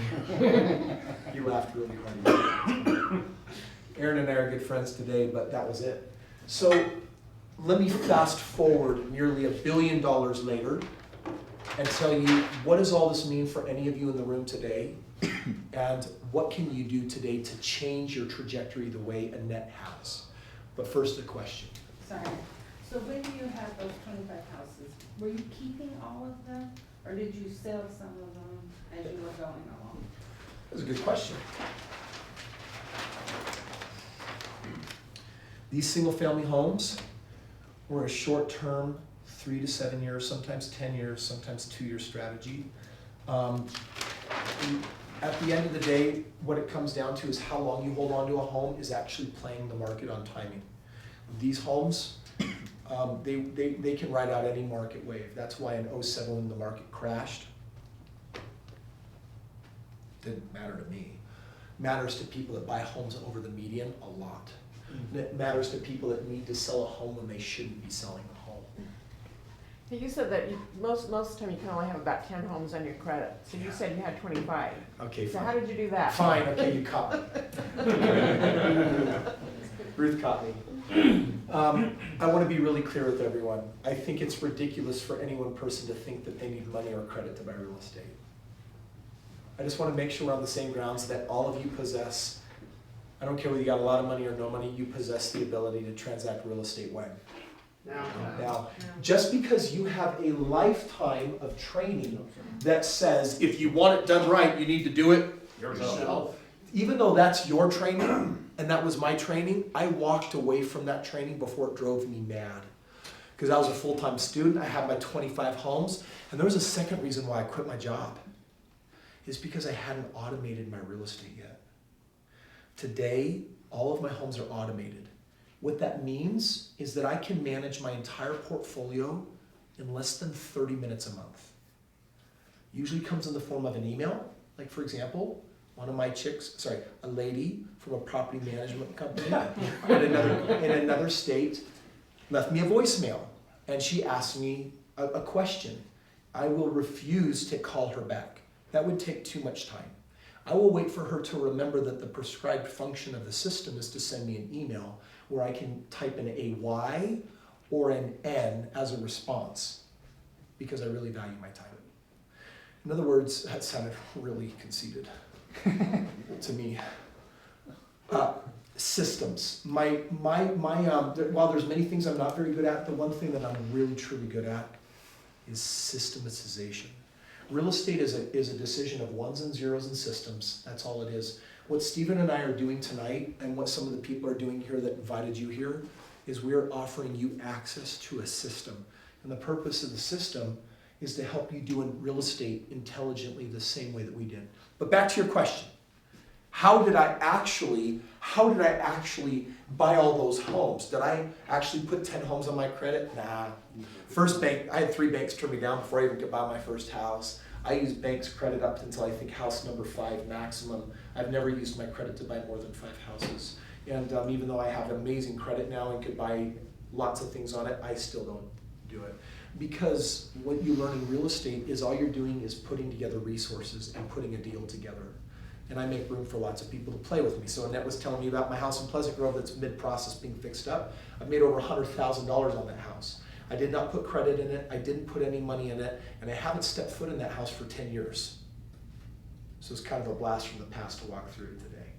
He laughed really hard. Aaron and I are good friends today, but that was it. So let me fast forward nearly $1 billion later and tell you, what does all this mean for any of you in the room today? And what can you do today to change your trajectory the way Annette has? But first, a question. Sorry. So when you had those 25 houses, were you keeping all of them, or did you sell some of them as you were going along? That's a good question. These single-family homes were a short-term, 3 to 7 years, sometimes 10 years, sometimes 2-year strategy. At the end of the day, what it comes down to is how long you hold on to a home is actually playing the market on timing. These homes, they can ride out any market wave. That's why in 2007 when the market crashed, didn't matter to me. Matters to people that buy homes over the median a lot. And it matters to people that need to sell a home when they shouldn't be selling a home. You said that most of the time you can only have about 10 homes on your credit. So you said you had 25. Okay, So fine. how did you do that? Fine, okay, you caught me. Ruth caught me. I want to be really clear with everyone. I think it's ridiculous for any one person to think that they need money or credit to buy real estate. I just want to make sure we're on the same grounds that all of you possess. I don't care whether you got a lot of money or no money, you possess the ability to transact real estate when? Now, just because you have a lifetime of training that says if you want it done right, you need to do it Yourself. even though that's your training and that was my training, I walked away from that training before it drove me mad. Because I was a full-time student, I had my 25 homes, and there was a second reason why I quit my job. Is because I hadn't automated my real estate yet. Today, all of my homes are automated. What that means is that I can manage my entire portfolio in less than 30 minutes a month. Usually comes in the form of an email. Like for example, one of my a lady from a property management company in another state left me a voicemail. And she asked me a question. I will refuse to call her back. That would take too much time. I will wait for her to remember that the prescribed function of the system is to send me an email where I can type in a Y or an N as a response because I really value my time. In other words, that sounded really conceited to me. Systems. While there's many things I'm not very good at, the one thing that I'm really truly good at is systematization. Real estate is a decision of ones and zeros and systems. That's all it is. What Stephen and I are doing tonight, and what some of the people are doing here that invited you here, is we're offering you access to a system. And the purpose of the system is to help you do in real estate intelligently the same way that we did. But back to your question. How did I actually buy all those homes? Did I actually put 10 homes on my credit? Nah. First bank, I had 3 banks turn me down before I even could buy my first house. I used banks credit up until I think house number 5 maximum. I've never used my credit to buy more than 5 houses. And even though I have amazing credit now and could buy lots of things on it, I still don't do it. Because what you learn in real estate is all you're doing is putting together resources and putting a deal together. And I make room for lots of people to play with me. So Annette was telling me about my house in Pleasant Grove that's mid-process being fixed up. I've made over $100,000 on that house. I did not put credit in it, I didn't put any money in it, and I haven't stepped foot in that house for 10 years. So it's kind of a blast from the past to walk through today.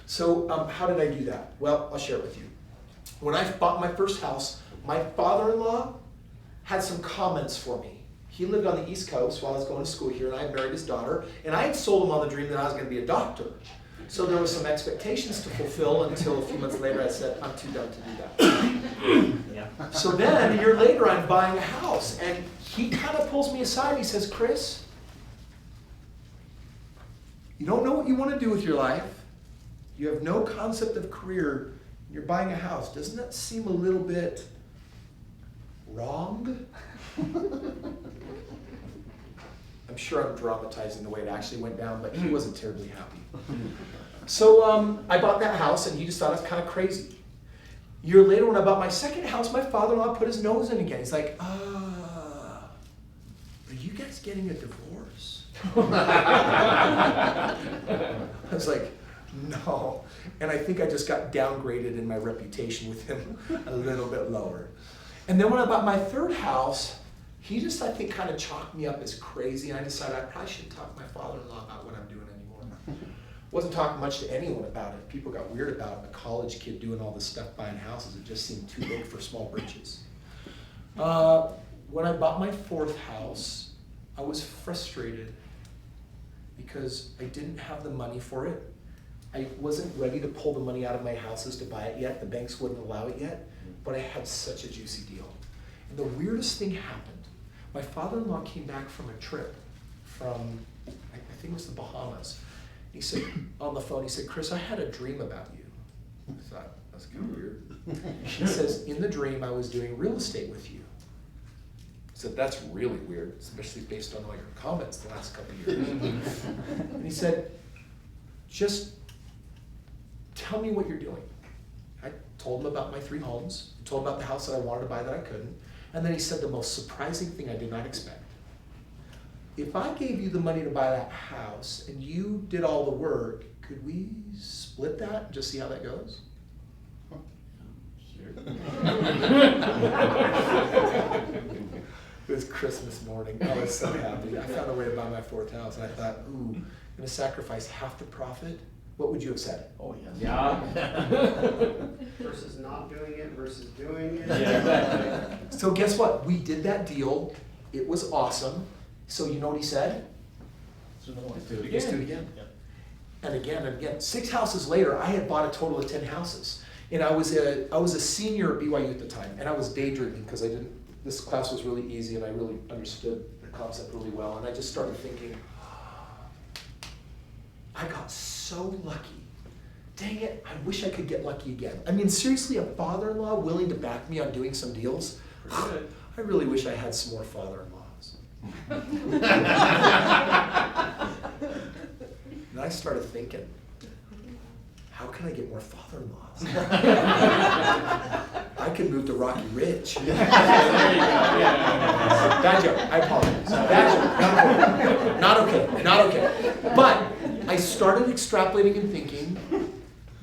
So how did I do that? Well, I'll share it with you. When I bought my first house, my father-in-law had some comments for me. He lived on the East Coast while I was going to school here, and I had married his daughter, and I had sold him on the dream that I was going to be a doctor. So there was some expectations to fulfill until a few months later I said, I'm too dumb to do that. Yeah. So then, a year later, I'm buying a house, and he kind of pulls me aside. He says, Chris, you don't know what you want to do with your life. You have no concept of career. You're buying a house. Doesn't that seem a little bit wrong? I'm sure I'm dramatizing the way it actually went down, but he wasn't terribly happy. So I bought that house, and he just thought I was kind of crazy. A year later, when I bought my second house, my father-in-law put his nose in again. He's like, are you guys getting a divorce? I was like, no. And I think I just got downgraded in my reputation with him a little bit lower. And then when I bought my third house, he just, I think, kind of chalked me up as crazy, and I decided I probably shouldn't talk to my father-in-law about what I'm doing anymore. Wasn't talking much to anyone about it. People got weird about it. A college kid doing all this stuff buying houses, it just seemed too big for small britches. When I bought my fourth house, I was frustrated because I didn't have the money for it. I wasn't ready to pull the money out of my houses to buy it yet. The banks wouldn't allow it yet, but I had such a juicy deal. And the weirdest thing happened. My father-in-law came back from a trip from, I think it was the Bahamas. He said, on the phone, he said, Chris, I had a dream about you. I thought, that's kind of weird. He says, in the dream, I was doing real estate with you. I said, that's really weird, especially based on all your comments the last couple of years. And he said, just tell me what you're doing. I told him about my 3 homes. I told him about the house that I wanted to buy that I couldn't. And then he said the most surprising thing I did not expect. If I gave you the money to buy that house and you did all the work, could we split that and just see how that goes? Sure. It was Christmas morning. I was so happy. I found a way to buy my 4th house, and I thought, ooh, I'm going to sacrifice half the profit. what would you have said? Oh, yes. Yeah. Versus not doing it versus doing it. Yeah, exactly. So guess what? We did that deal. It was awesome. So you know what he said? So no one- Let's do it Let's do it again. again. Yep. And again and again. 6 houses later, I had bought a total of 10 houses. And I was a senior at BYU at the time, and I was daydreaming because this class was really easy and I really understood the concept really well. And I just started thinking, I got so lucky. Dang it, I wish I could get lucky again. I mean, seriously, a father-in-law willing to back me on doing some deals? Pretty good. I really wish I had some more father-in-laws. And I started thinking, how can I get more father-in-laws? I could move to Rocky Ridge. There you go. Yeah. Bad joke, I apologize. Bad joke, not okay, not okay. But I started extrapolating and thinking,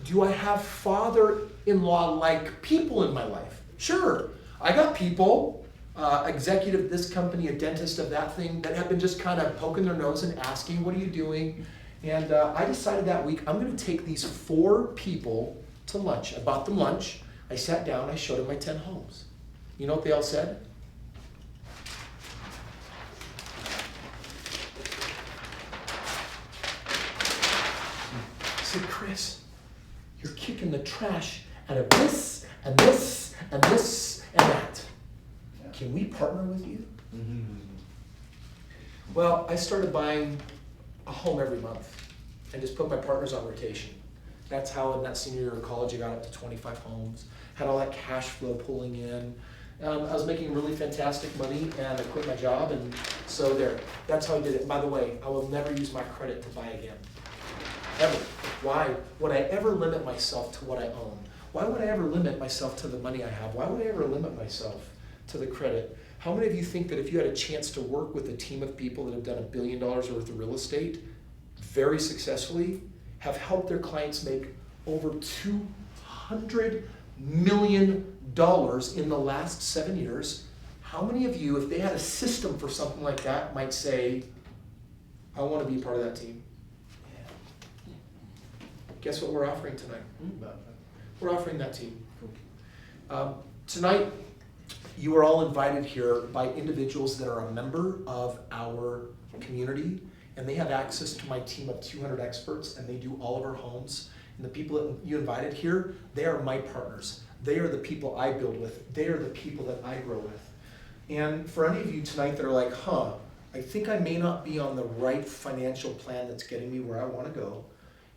do I have father-in-law-like people in my life? Sure, I got people, executive of this company, a dentist of that thing, that have been just kind of poking their nose and asking, what are you doing? And I decided that week, I'm gonna take these 4 people to lunch. I bought them lunch, I sat down, I showed them my 10 homes. You know what they all said? I said, Chris, you're kicking the trash out of this, and this, and this, and that. Can we partner with you? Well, I started buying a home every month and just put my partners on rotation. That's how in that senior year of college I got up to 25 homes, had all that cash flow pulling in. I was making really fantastic money and I quit my job, and so there. That's how I did it. By the way, I will never use my credit to buy again. Ever. Why would I ever limit myself to what I own? Why would I ever limit myself to the money I have? Why would I ever limit myself to the credit? How many of you think that if you had a chance to work with a team of people that have done $1 billion worth of real estate very successfully, have helped their clients make over $200 million in the last 7 years? How many of you, if they had a system for something like that, might say, I want to be part of that team? Guess what we're offering tonight? We're offering that team. Tonight, you are all invited here by individuals that are a member of our community, and they have access to my team of 200 experts, and they do all of our homes. And the people that you invited here, they are my partners. They are the people I build with. They are the people that I grow with. And for any of you tonight that are like, I think I may not be on the right financial plan that's getting me where I want to go.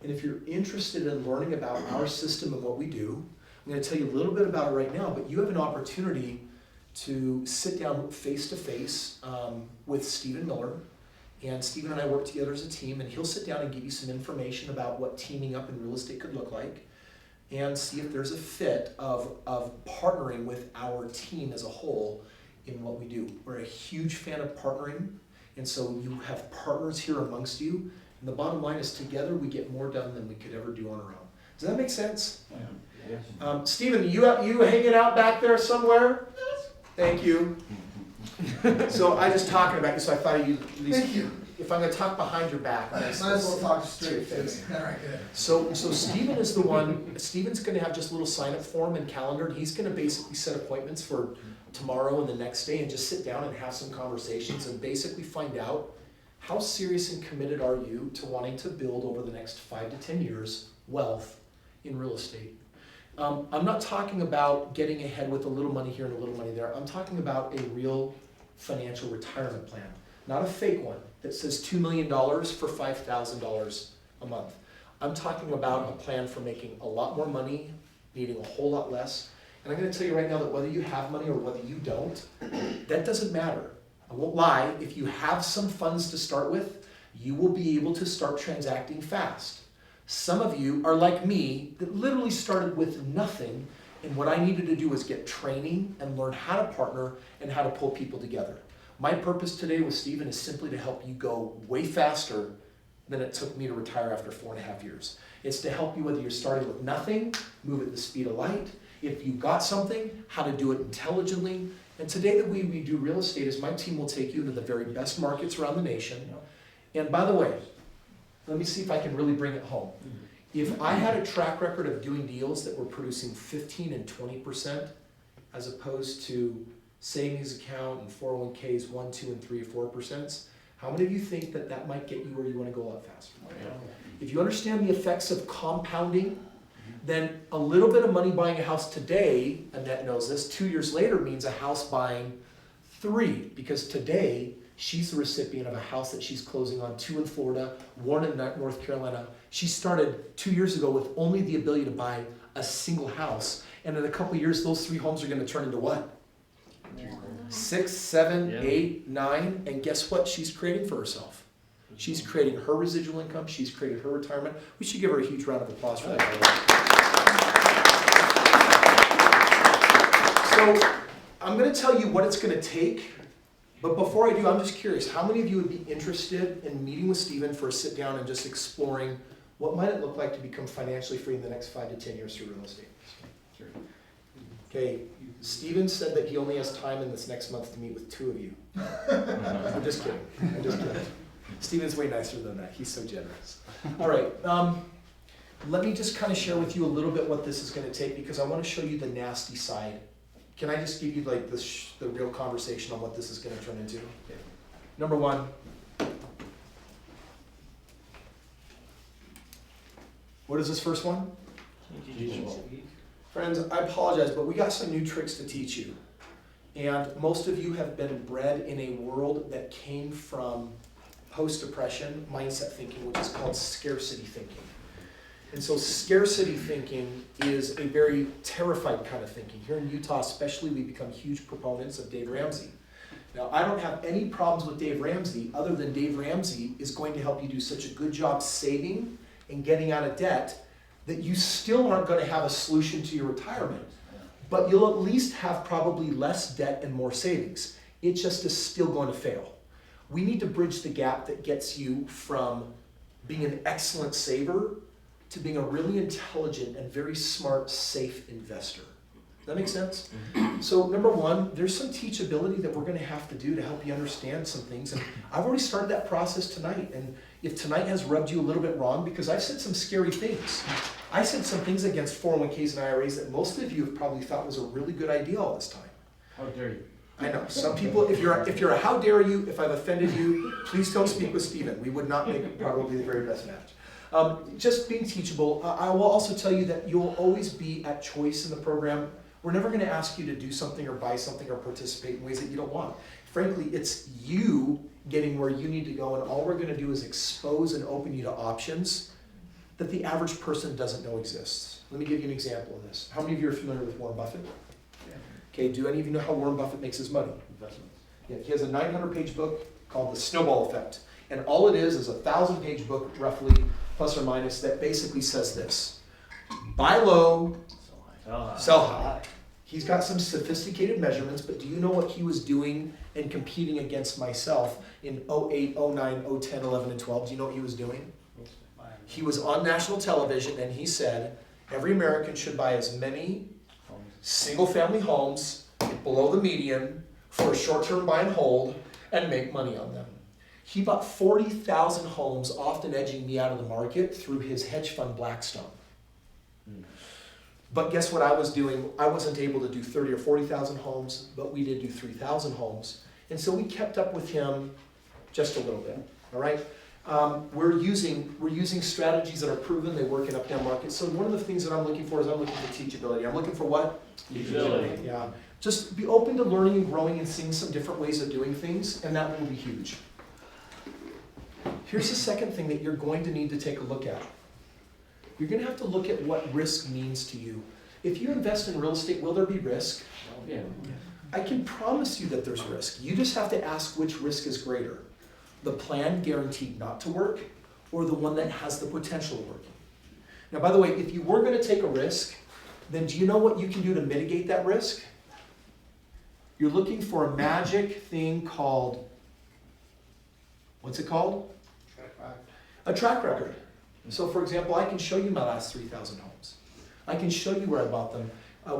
And if you're interested in learning about our system and what we do, I'm going to tell you a little bit about it right now, but you have an opportunity to sit down face to face with Stephen Miller. And Stephen and I work together as a team, and he'll sit down and give you some information about what teaming up in real estate could look like, and see if there's a fit of partnering with our team as a whole in what we do. We're a huge fan of partnering, and so you have partners here amongst you. And the bottom line is together we get more done than we could ever do on our own. Does that make sense? Yes. Stephen, you hanging out back there somewhere? Yes. Thank you. So I just talking about you, so I thought you'd at least. Thank you. If I'm going to talk behind your back, Might as well talk straight to me. All right, good. So Stephen is the one. Stephen's going to have just a little sign-up form and calendar, and he's going to basically set appointments for tomorrow and the next day, and just sit down and have some conversations and basically find out how serious and committed are you to wanting to build over the next 5 to 10 years wealth in real estate. I'm not talking about getting ahead with a little money here and a little money there. I'm talking about a real financial retirement plan, not a fake one that says $2 million for $5,000 a month. I'm talking about a plan for making a lot more money, needing a whole lot less. And I'm going to tell you right now that whether you have money or whether you don't, that doesn't matter. I won't lie, if you have some funds to start with, you will be able to start transacting fast. Some of you are like me that literally started with nothing, and what I needed to do was get training and learn how to partner and how to pull people together. My purpose today with Stephen is simply to help you go way faster than it took me to retire after 4.5 years. It's to help you whether you're starting with nothing, move at the speed of light. If you got something, how to do it intelligently. And today that we do real estate is my team will take you into the very best markets around the nation. And by the way, let me see if I can really bring it home. If I had a track record of doing deals that were producing 15 and 20%, as opposed to savings account and 401ks 1, 2, and 3 or 4%, how many of you think that that might get you where you want to go a lot faster? If you understand the effects of compounding, then a little bit of money buying a house today, Annette knows this, 2 years later means a house buying 3, because today she's the recipient of a house that she's closing on, 2 in Florida, 1 in North Carolina. She started 2 years ago with only the ability to buy a single house. And in a couple of years, those 3 homes are going to turn into what? 6, 7, 8, 9. And guess what she's creating for herself? She's creating her residual income. She's created her retirement. We should give her a huge round of applause for that. So I'm going to tell you what it's going to take. But before I do, I'm just curious, how many of you would be interested in meeting with Stephen for a sit down and just exploring what might it look like to become financially free in the next 5 to 10 years through real estate? Sure. Okay, Stephen said that he only has time in this next month to meet with 2 of you. I'm just kidding. I'm just kidding. Stephen's way nicer than that. He's so generous. All right. Let me just kind of share with you a little bit what this is going to take, because I want to show you the nasty side. Can I just give you like the real conversation on what this is going to turn into? Okay. Number 1. What is this first one? Teachable. Friends, I apologize, but we got some new tricks to teach you. And most of you have been bred in a world that came from post-depression mindset thinking, which is called scarcity thinking. And so scarcity thinking is a very terrified kind of thinking. Here in Utah especially, we become huge proponents of Dave Ramsey. Now, I don't have any problems with Dave Ramsey other than Dave Ramsey is going to help you do such a good job saving and getting out of debt that you still aren't going to have a solution to your retirement. But you'll at least have probably less debt and more savings. It just is still going to fail. We need to bridge the gap that gets you from being an excellent saver to being a really intelligent and very smart, safe investor. Does that make sense? So number 1, there's some teachability that we're going to have to do to help you understand some things. And I've already started that process tonight. And if tonight has rubbed you a little bit wrong, because I've said some scary things. I said some things against 401ks and IRAs that most of you have probably thought was a really good idea all this time. How dare you? I know, some people, if you're a how dare you, if I've offended you, please don't speak with Stephen. We would not make probably the very best match. Just being teachable. I will also tell you that you'll always be at choice in the program. We're never going to ask you to do something or buy something or participate in ways that you don't want. Frankly, it's you getting where you need to go, and all we're going to do is expose and open you to options that the average person doesn't know exists. Let me give you an example of this. How many of you are familiar with Warren Buffett? Okay, do any of you know how Warren Buffett makes his money? Investments. Yeah, he has a 900-page book called The Snowball Effect. And all it is a 1,000-page book, roughly, plus or minus, that basically says this. Buy low, sell high. He's got some sophisticated measurements, but do you know what he was doing and competing against myself in 08, 09, 010, 11, and 12? Do you know what he was doing? He was on national television, and he said, every American should buy as many single-family homes below the median for a short-term buy and hold and make money on them. He bought 40,000 homes, often edging me out of the market through his hedge fund Blackstone. But guess what I was doing? I wasn't able to do 30 or 40,000 homes, but we did do 3,000 homes. And so we kept up with him just a little bit, all right? We're using strategies that are proven, they work in up-down markets. So one of the things that I'm looking for is I'm looking for teachability. I'm looking for what? Teachability. Yeah. Just be open to learning and growing and seeing some different ways of doing things, and that will be huge. Here's the second thing that you're going to need to take a look at. You're going to have to look at what risk means to you. If you invest in real estate, will there be risk? Yeah. I can promise you that there's risk. You just have to ask which risk is greater. The plan guaranteed not to work, or the one that has the potential of working. Now, by the way, if you were going to take a risk, then do you know what you can do to mitigate that risk? You're looking for a magic thing called, what's it called? A track record. So for example, I can show you my last 3,000 homes. I can show you where I bought them.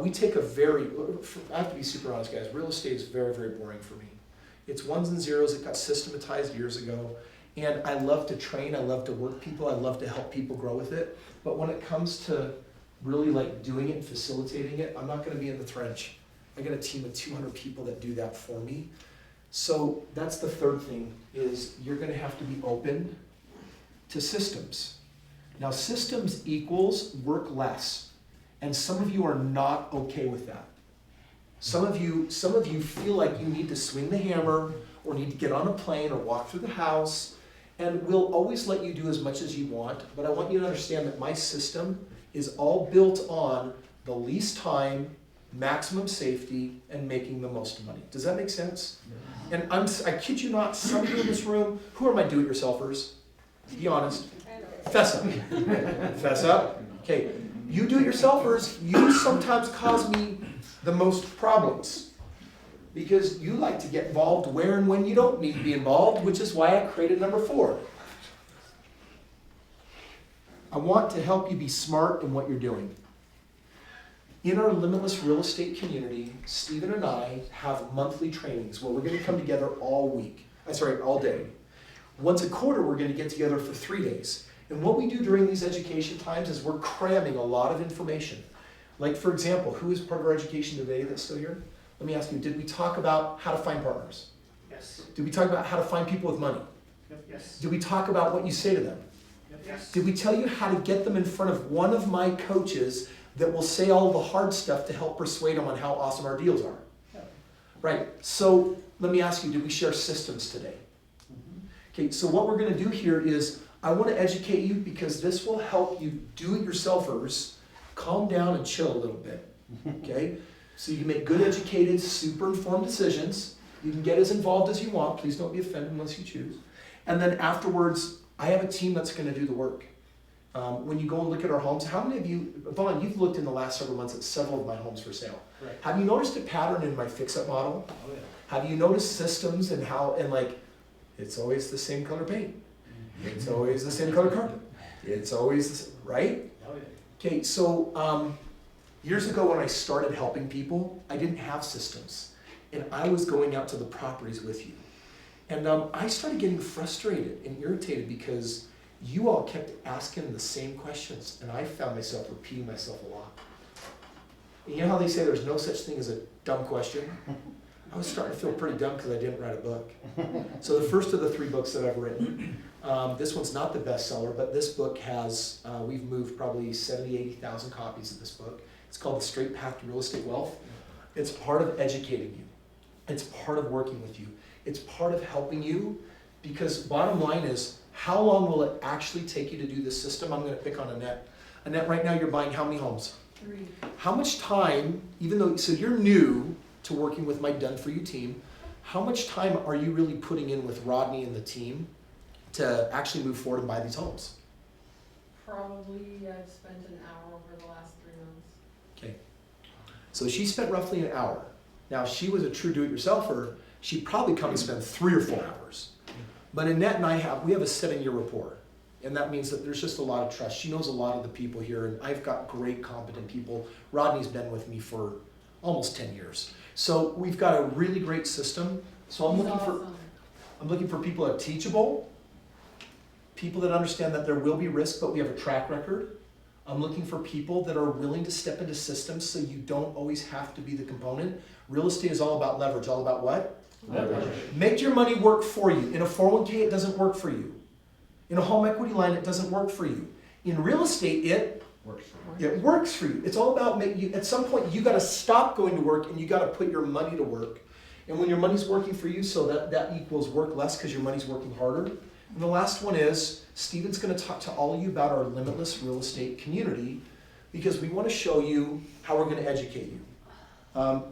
We take I have to be super honest, guys, real estate is very, very boring for me. It's ones and zeros. It got systematized years ago. And I love to train. I love to work people. I love to help people grow with it. but when it comes to really like doing it and facilitating it, I'm not gonna be in the trench. I got a team of 200 people that do that for me. So that's the third thing, is you're gonna have to be open to systems. Now, systems equals work less, and some of you are not okay with that. Some of you feel like you need to swing the hammer, or need to get on a plane, or walk through the house, and we'll always let you do as much as you want, but I want you to understand that my system is all built on the least time, maximum safety, and making the most money. Does that make sense? And I kid you not, some of you in this room, who are my do-it-yourselfers? Be honest. Fess up. Fess up. Okay, you do-it-yourselfers, you sometimes cause me the most problems. Because you like to get involved where and when you don't need to be involved, which is why I created number 4. I want to help you be smart in what you're doing. In our Limitless real estate community, Stephen and I have monthly trainings where we're going to come together all day. Once a quarter, we're going to get together for 3 days. And what we do during these education times is we're cramming a lot of information. Like, for example, who is part of our education today that's still here? Let me ask you, did we talk about how to find partners? Yes. Did we talk about how to find people with money? Yes. Did we talk about what you say to them? Yes. Did we tell you how to get them in front of one of my coaches that will say all the hard stuff to help persuade them on how awesome our deals are? Right, so let me ask you, did we share systems today? Okay, so what we're gonna do here is, I wanna educate you because this will help you do-it-yourselfers calm down and chill a little bit, okay? So you can make good, educated, super informed decisions. You can get as involved as you want. Please don't be offended unless you choose. And then afterwards, I have a team that's going to do the work. When you go and look at our homes, how many of you, Vaughn, you've looked in the last several months at several of my homes for sale. Right. Have you noticed a pattern in my fix-up model? Oh, yeah. Have you noticed systems and how, and like, it's always the same color paint. It's always the same color carpet. It's always, the same, right? Oh, yeah. Okay, so years ago when I started helping people, I didn't have systems. And I was going out to the properties with you. And I started getting frustrated and irritated because you all kept asking the same questions. And I found myself repeating myself a lot. And you know how they say there's no such thing as a dumb question? I was starting to feel pretty dumb because I didn't write a book. So the first of the 3 books that I've written, this one's not the bestseller, but this book has, we've moved probably 70, 80,000 copies of this book. It's called The Straight Path to Real Estate Wealth. It's part of educating you. It's part of working with you. It's part of helping you, because bottom line is, how long will it actually take you to do this system? I'm going to pick on Annette. Annette, right now you're buying how many homes? 3. How much time, even though, so you're new to working with my Done For You team, how much time are you really putting in with Rodney and the team to actually move forward and buy these homes? Probably I've spent an hour over the last 3 months. Okay. So she spent roughly an hour. Now, if she was a true do-it-yourselfer, she'd probably come and spend 3 or 4 hours. But Annette and we have a 7-year rapport. And that means that there's just a lot of trust. She knows a lot of the people here, and I've got great, competent people. Rodney's been with me for almost 10 years. So we've got a really great system. So I'm looking for people that are teachable, people that understand that there will be risk, but we have a track record. I'm looking for people that are willing to step into systems so you don't always have to be the component. Real estate is all about leverage. All about what? Leverage. Make your money work for you. In a 401k, it doesn't work for you. In a home equity line, it doesn't work for you. In real estate, it works for you. It's all about at some point, you got to stop going to work and you got to put your money to work. And when your money's working for you, so that equals work less because your money's working harder. And the last one is, Stephen's going to talk to all of you about our Limitless real estate community, because we want to show you how we're going to educate you.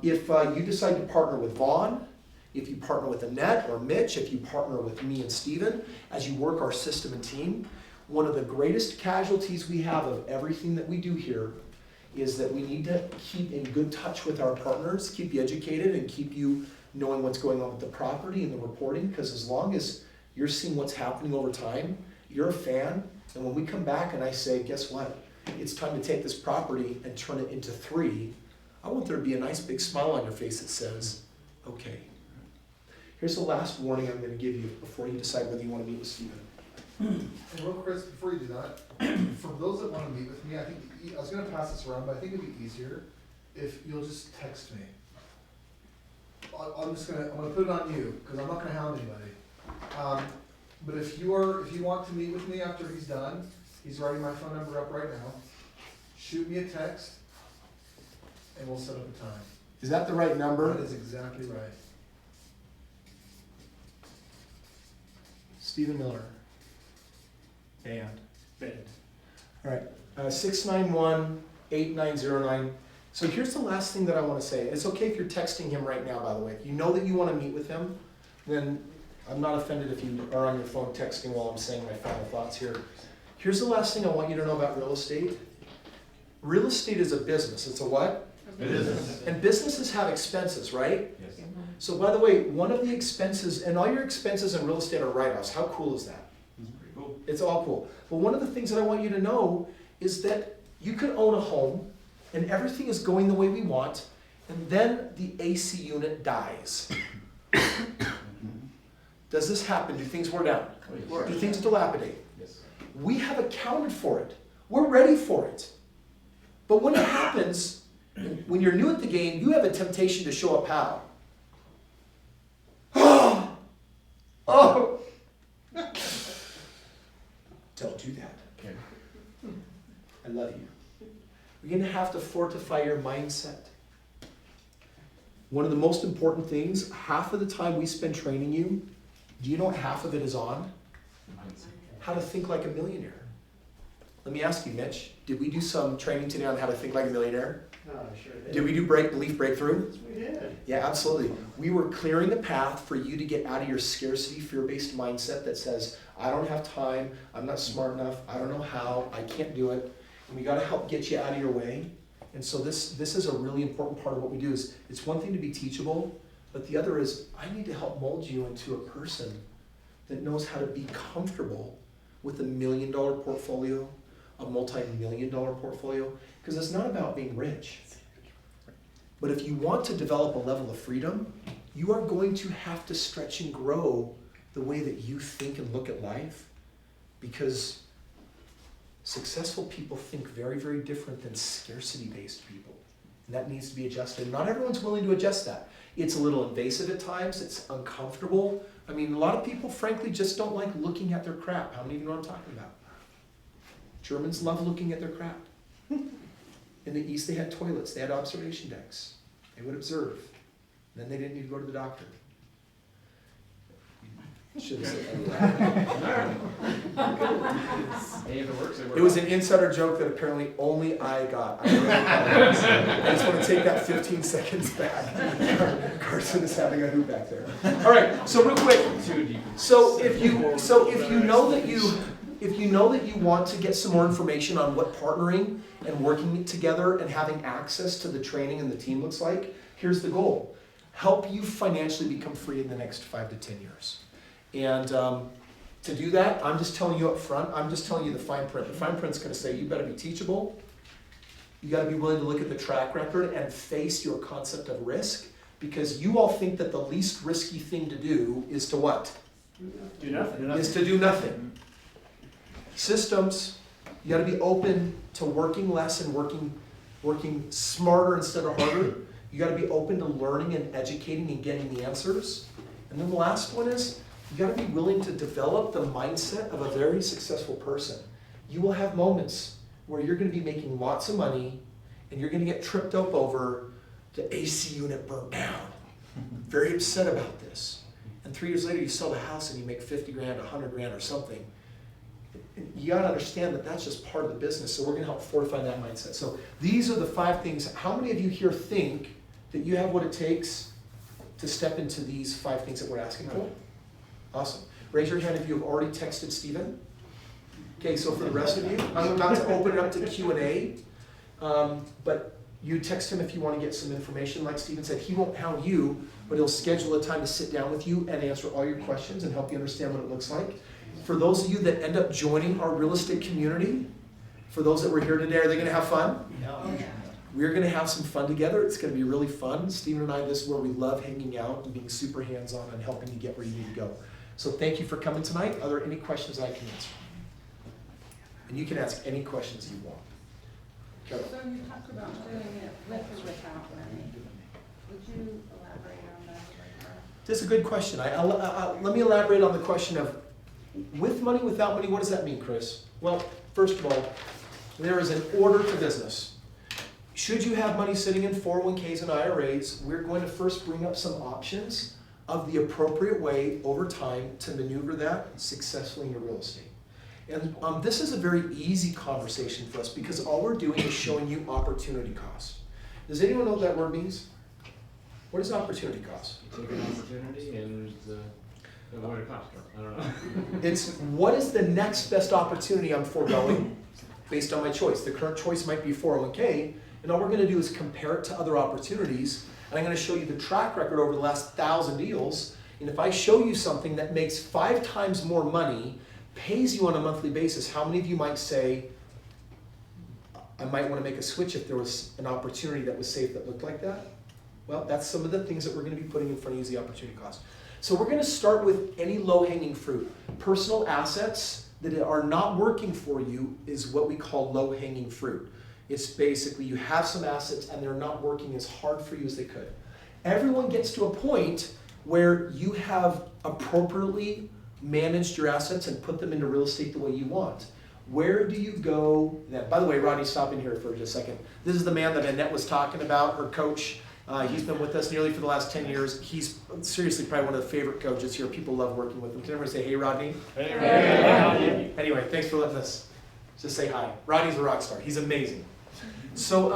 If you decide to partner with Vaughn, if you partner with Annette or Mitch, if you partner with me and Stephen, as you work our system and team, one of the greatest casualties we have of everything that we do here is that we need to keep in good touch with our partners, keep you educated, and keep you knowing what's going on with the property and the reporting, because as long as you're seeing what's happening over time, you're a fan, and when we come back and I say, guess what? It's time to take this property and turn it into 3, I want there to be a nice big smile on your face that says, okay. Here's the last warning I'm going to give you before you decide whether you want to meet with Stephen. And real Chris, before you do that, for those that want to meet with me, I think, I was gonna pass this around, but I think it'd be easier if you'll just text me. I'm gonna put it on you, because I'm not gonna hound anybody. But if you want to meet with me after he's done, he's writing my phone number up right now, shoot me a text, and we'll set up a time. Is that the right number? That is exactly right. Stephen Miller. Band. Band. All right, 691-8909. So here's the last thing that I want to say. It's okay if you're texting him right now, by the way. If you know that you want to meet with him, then I'm not offended if you are on your phone texting while I'm saying my final thoughts here. Here's the last thing I want you to know about real estate. Real estate is a business. It's a what? It is. And businesses have expenses, right? Yes. So by the way, one of the expenses, and all your expenses in real estate are write-offs. How cool is that? Pretty cool. It's all cool. But one of the things that I want you to know is that you can own a home and everything is going the way we want, and then the AC unit dies. Does this happen? Do things wear down? Do things dilapidate? Yes. We have accounted for it. We're ready for it. But when it happens, when you're new at the game, you have a temptation to show up how? Oh! Don't do that. I love you. You're going to have to fortify your mindset. One of the most important things, half of the time we spend training you, do you know what half of it is on? How to think like a millionaire. Let me ask you, Mitch, did we do some training today on how to think like a millionaire? Sure did. Did we do belief breakthrough? We did. Yeah, absolutely. We were clearing the path for you to get out of your scarcity, fear-based mindset that says, I don't have time, I'm not smart enough, I don't know how, I can't do it. And we got to help get you out of your way. And so this is a really important part of what we do. Is it's one thing to be teachable, but the other is I need to help mold you into a person that knows how to be comfortable with a $1 million portfolio, a multi-million-dollar portfolio, because it's not about being rich. But if you want to develop a level of freedom, you are going to have to stretch and grow the way that you think and look at life, because successful people think very, very different than scarcity-based people. And that needs to be adjusted. Not everyone's willing to adjust that. It's a little invasive at times, it's uncomfortable. I mean, a lot of people, frankly, just don't like looking at their crap. How many of you know what I'm talking about? Germans love looking at their crap. In the East, they had toilets, they had observation decks. They would observe. Then they didn't need to go to the doctor. Shouldn't say that. Hey, if it works, it works. It was an insider joke that apparently only I got. I just want to take that 15 seconds back. Carson is having a hoot back there. All right, so real quick. Too deep. So if you know that you want to get some more information on what partnering and working together and having access to the training and the team looks like, here's the goal. Help you financially become free in the next 5 to 10 years. And to do that, I'm just telling you up front, I'm just telling you the fine print. The fine print's going to say you better be teachable. You got to be willing to look at the track record and face your concept of risk, because you all think that the least risky thing to do is to what? Do nothing. Is to do nothing. Systems, you got to be open to working less and working smarter instead of harder. You got to be open to learning and educating and getting the answers. And then the last one is you got to be willing to develop the mindset of a very successful person. You will have moments where you're going to be making lots of money and you're going to get tripped up over the AC unit burnt down. Very upset about this. And 3 years later you sell the house and you make 50 grand, 100 grand or something. You got to understand that that's just part of the business. So we're going to help fortify that mindset. So these are the 5 things. How many of you here think that you have what it takes to step into these 5 things that we're asking for? Awesome. Raise your hand if you have already texted Stephen. Okay, so for the rest of you, I'm about to open it up to Q&A. But you text him if you want to get some information. Like Stephen said, he won't hound you, but he'll schedule a time to sit down with you and answer all your questions and help you understand what it looks like. For those of you that end up joining our real estate community, for those that were here today, are they going to have fun? We're going to have some fun together. It's going to be really fun. Stephen and I, this is where we love hanging out and being super hands-on and helping you get where you need to go. So thank you for coming tonight. Are there any questions I can answer? And you can ask any questions you want. Carol. So you talked about doing it with or without money. Would you elaborate on that? That's a good question. Let me elaborate on the question of with money, without money. What does that mean, Chris? Well, first of all, there is an order to business. Should you have money sitting in 401ks and IRAs, we're going to first bring up some options of the appropriate way over time to maneuver that successfully into real estate. And this is a very easy conversation for us because all we're doing is showing you opportunity cost. Does anyone know what that word means? What is opportunity cost? You take an opportunity and what it costs. I don't know. It's what is the next best opportunity I'm foregoing based on my choice. The current choice might be 401k, and all we're going to do is compare it to other opportunities. And I'm going to show you the track record over the last 1,000 deals. And if I show you something that makes 5 times more money, pays you on a monthly basis, how many of you might say, I might want to make a switch if there was an opportunity that was safe that looked like that? Well, that's some of the things that we're going to be putting in front of you as the opportunity cost. So we're going to start with any low-hanging fruit. Personal assets that are not working for you is what we call low-hanging fruit. It's basically you have some assets and they're not working as hard for you as they could. Everyone gets to a point where you have appropriately managed your assets and put them into real estate the way you want. Where do you go then? By the way, Rodney, stop in here for just a second. This is the man that Annette was talking about, her coach. He's been with us nearly for the last 10 years. He's seriously probably one of the favorite coaches here. People love working with him. Can everyone say, hey, Rodney? Hey. Anyway, thanks for letting us just say hi. Rodney's a rock star. He's amazing. So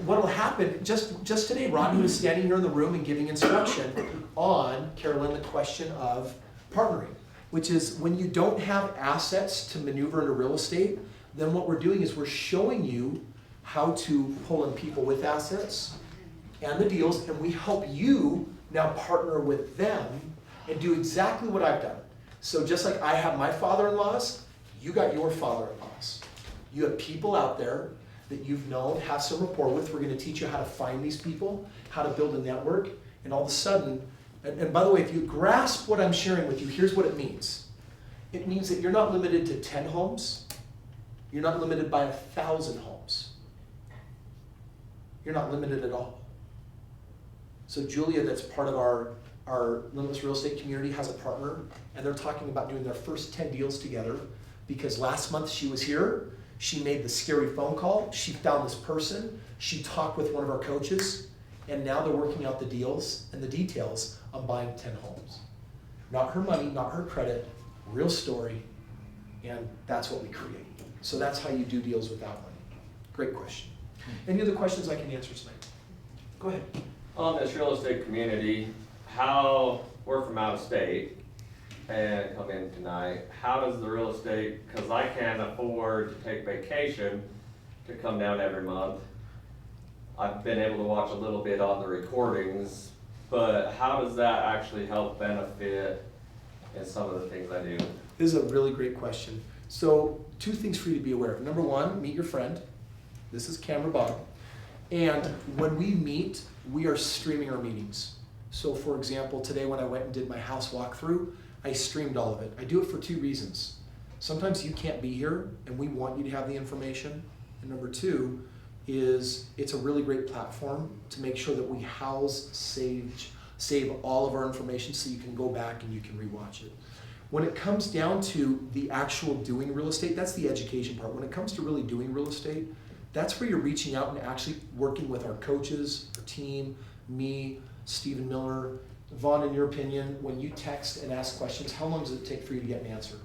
what will happen, just today, Rodney was standing here in the room and giving instruction on, Carolyn, the question of partnering, which is when you don't have assets to maneuver into real estate, then what we're doing is we're showing you how to pull in people with assets and the deals, and we help you now partner with them and do exactly what I've done. So just like I have my father-in-laws, you got your father-in-laws. You have people out there that you've known, have some rapport with. We're going to teach you how to find these people, how to build a network, and all of a sudden, and by the way, if you grasp what I'm sharing with you, here's what it means. It means that you're not limited to 10 homes. You're not limited by 1,000 homes. You're not limited at all. So Julia, that's part of our Limitless real estate community, has a partner, and they're talking about doing their first 10 deals together because last month she was here. She made the scary phone call. She found this person. She talked with one of our coaches, and now they're working out the deals and the details on buying 10 homes. Not her money, not her credit, real story, and that's what we create. So that's how you do deals without money. Great question. Any other questions I can answer tonight? Go ahead. On this real estate community, how we're from out of state and come in tonight, how does the real estate, because I can't afford to take vacation to come down every month. I've been able to watch a little bit on the recordings, but how does that actually help benefit in some of the things I do? This is a really great question. So 2 things for you to be aware of. Number 1, meet your friend. This is Camera Bob. And when we meet, we are streaming our meetings. So for example, today when I went and did my house walkthrough, I streamed all of it. I do it for 2 reasons. Sometimes you can't be here and we want you to have the information. And number 2 is it's a really great platform to make sure that we house, save all of our information so you can go back and you can rewatch it. When it comes down to the actual doing real estate, that's the education part. When it comes to really doing real estate, that's where you're reaching out and actually working with our coaches, our team, me, Stephen Miller. Vaughn, in your opinion, when you text and ask questions, how long does it take for you to get an answer?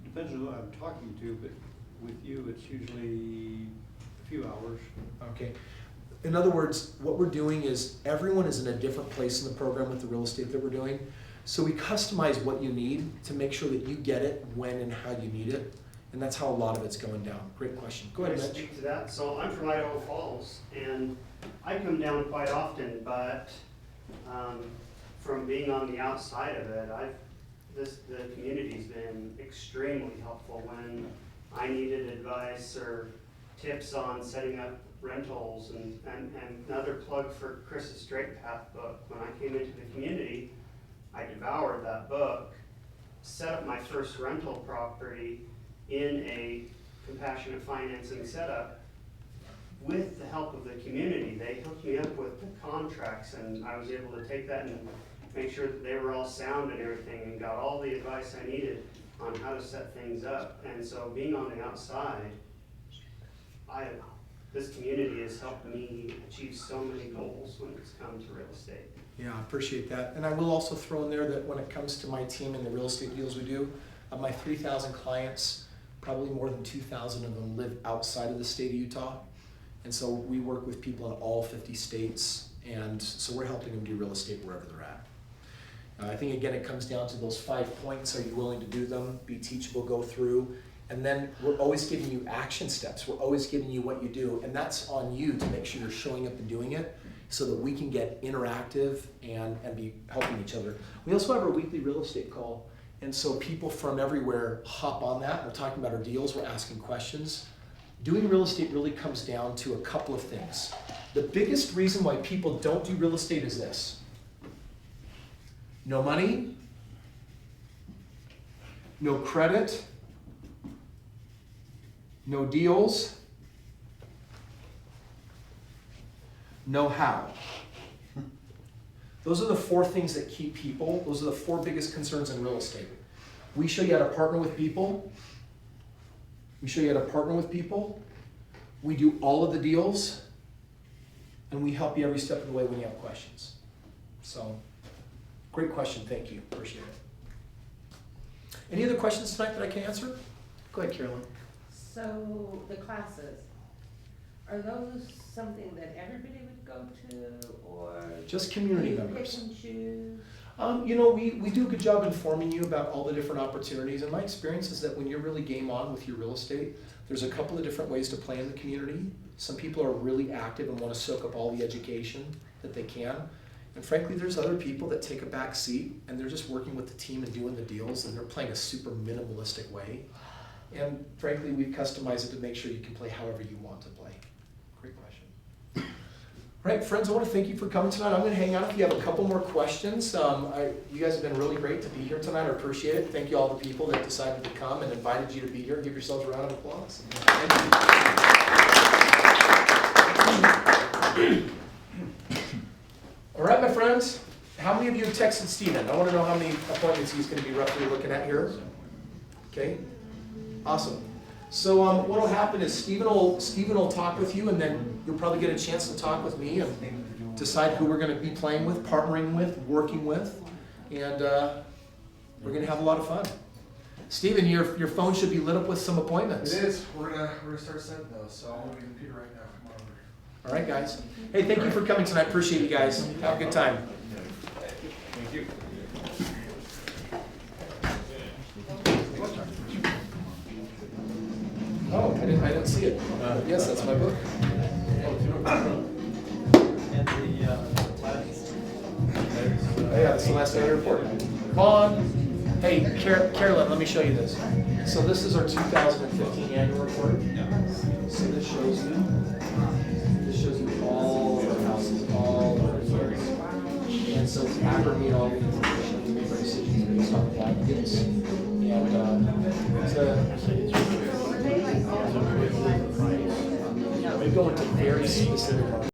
Depends on who I'm talking to, but with you, it's usually a few hours. Okay. In other words, what we're doing is everyone is in a different place in the program with the real estate that we're doing. So we customize what you need to make sure that you get it when and how you need it. And that's how a lot of it's going down. Great question. Go ahead, Can I Mitch. speak to that? So I'm from Idaho Falls, and I come down quite often, but from being on the outside of it, the community's been extremely helpful when I needed advice or tips on setting up rentals, and another plug for Chris's Straight Path book. When I came into the community, I devoured that book, set up my first rental property in a compassionate financing setup with the help of the community. They hooked me up with the contracts, and I was able to take that and make sure that they were all sound and everything, and got all the advice I needed on how to set things up. And so being on the outside, this community has helped me achieve so many goals when it's come to real estate. Yeah, I appreciate that. And I will also throw in there that when it comes to my team and the real estate deals we do, of my 3,000 clients, probably more than 2,000 of them live outside of the state of Utah. And so we work with people in all 50 states, and so we're helping them do real estate wherever they're at. I think, again, it comes down to those 5 points. Are you willing to do them? Be teachable, go through. And then we're always giving you action steps. We're always giving you what you do. And that's on you to make sure you're showing up and doing it so that we can get interactive and be helping each other. We also have our weekly real estate call. And so people from everywhere hop on that. We're talking about our deals. We're asking questions. Doing real estate really comes down to a couple of things. The biggest reason why people don't do real estate is this: no money, no credit, no deals, no how. Those are the 4 things that keep people. Those are the 4 biggest concerns in real estate. We show you how to partner with people. We show you how to partner with people. We do all of the deals. And we help you every step of the way when you have questions. So, great question. Thank you. Appreciate it. Any other questions tonight that I can answer? Go ahead, Carolyn. So the classes, are those something that everybody would go to, or Just community do you members. pick and choose? We do a good job informing you about all the different opportunities. And my experience is that when you're really game on with your real estate, there's a couple of different ways to play in the community. Some people are really active and want to soak up all the education that they can. And frankly, there's other people that take a back seat and they're just working with the team and doing the deals, and they're playing a super minimalistic way. And frankly, we've customized it to make sure you can play however you want to play. Great question. All right, friends, I want to thank you for coming tonight. I'm going to hang out if you have a couple more questions. You guys have been really great to be here tonight. I appreciate it. Thank you all the people that decided to come and invited you to be here. Give yourselves a round of applause. Thank you. All right, my friends. How many of you have texted Steven? I want to know how many appointments he's going to be roughly looking at here. Okay, awesome. So what will happen is Steven will talk with you, and then you'll probably get a chance to talk with me and decide who we're going to be playing with, partnering with, working with, and we're going to have a lot of fun. Steven, your phone should be lit up with some appointments. It is. We're gonna start setting those. So I'm gonna be computer right now. Come on over. All right, guys. Hey, thank you for coming tonight. Appreciate you guys. Have a good time. Thank you. Oh, I didn't see it. Yes, that's my book. And the last. Oh, yeah, it's the last day report. Vaughn. Hey, Carolyn, let me show you this. So this is our 2015 annual report. So this shows you all of our houses, all of our units. And so we aggregate all the information, we make our decisions based on the aggregates. And we go into very specific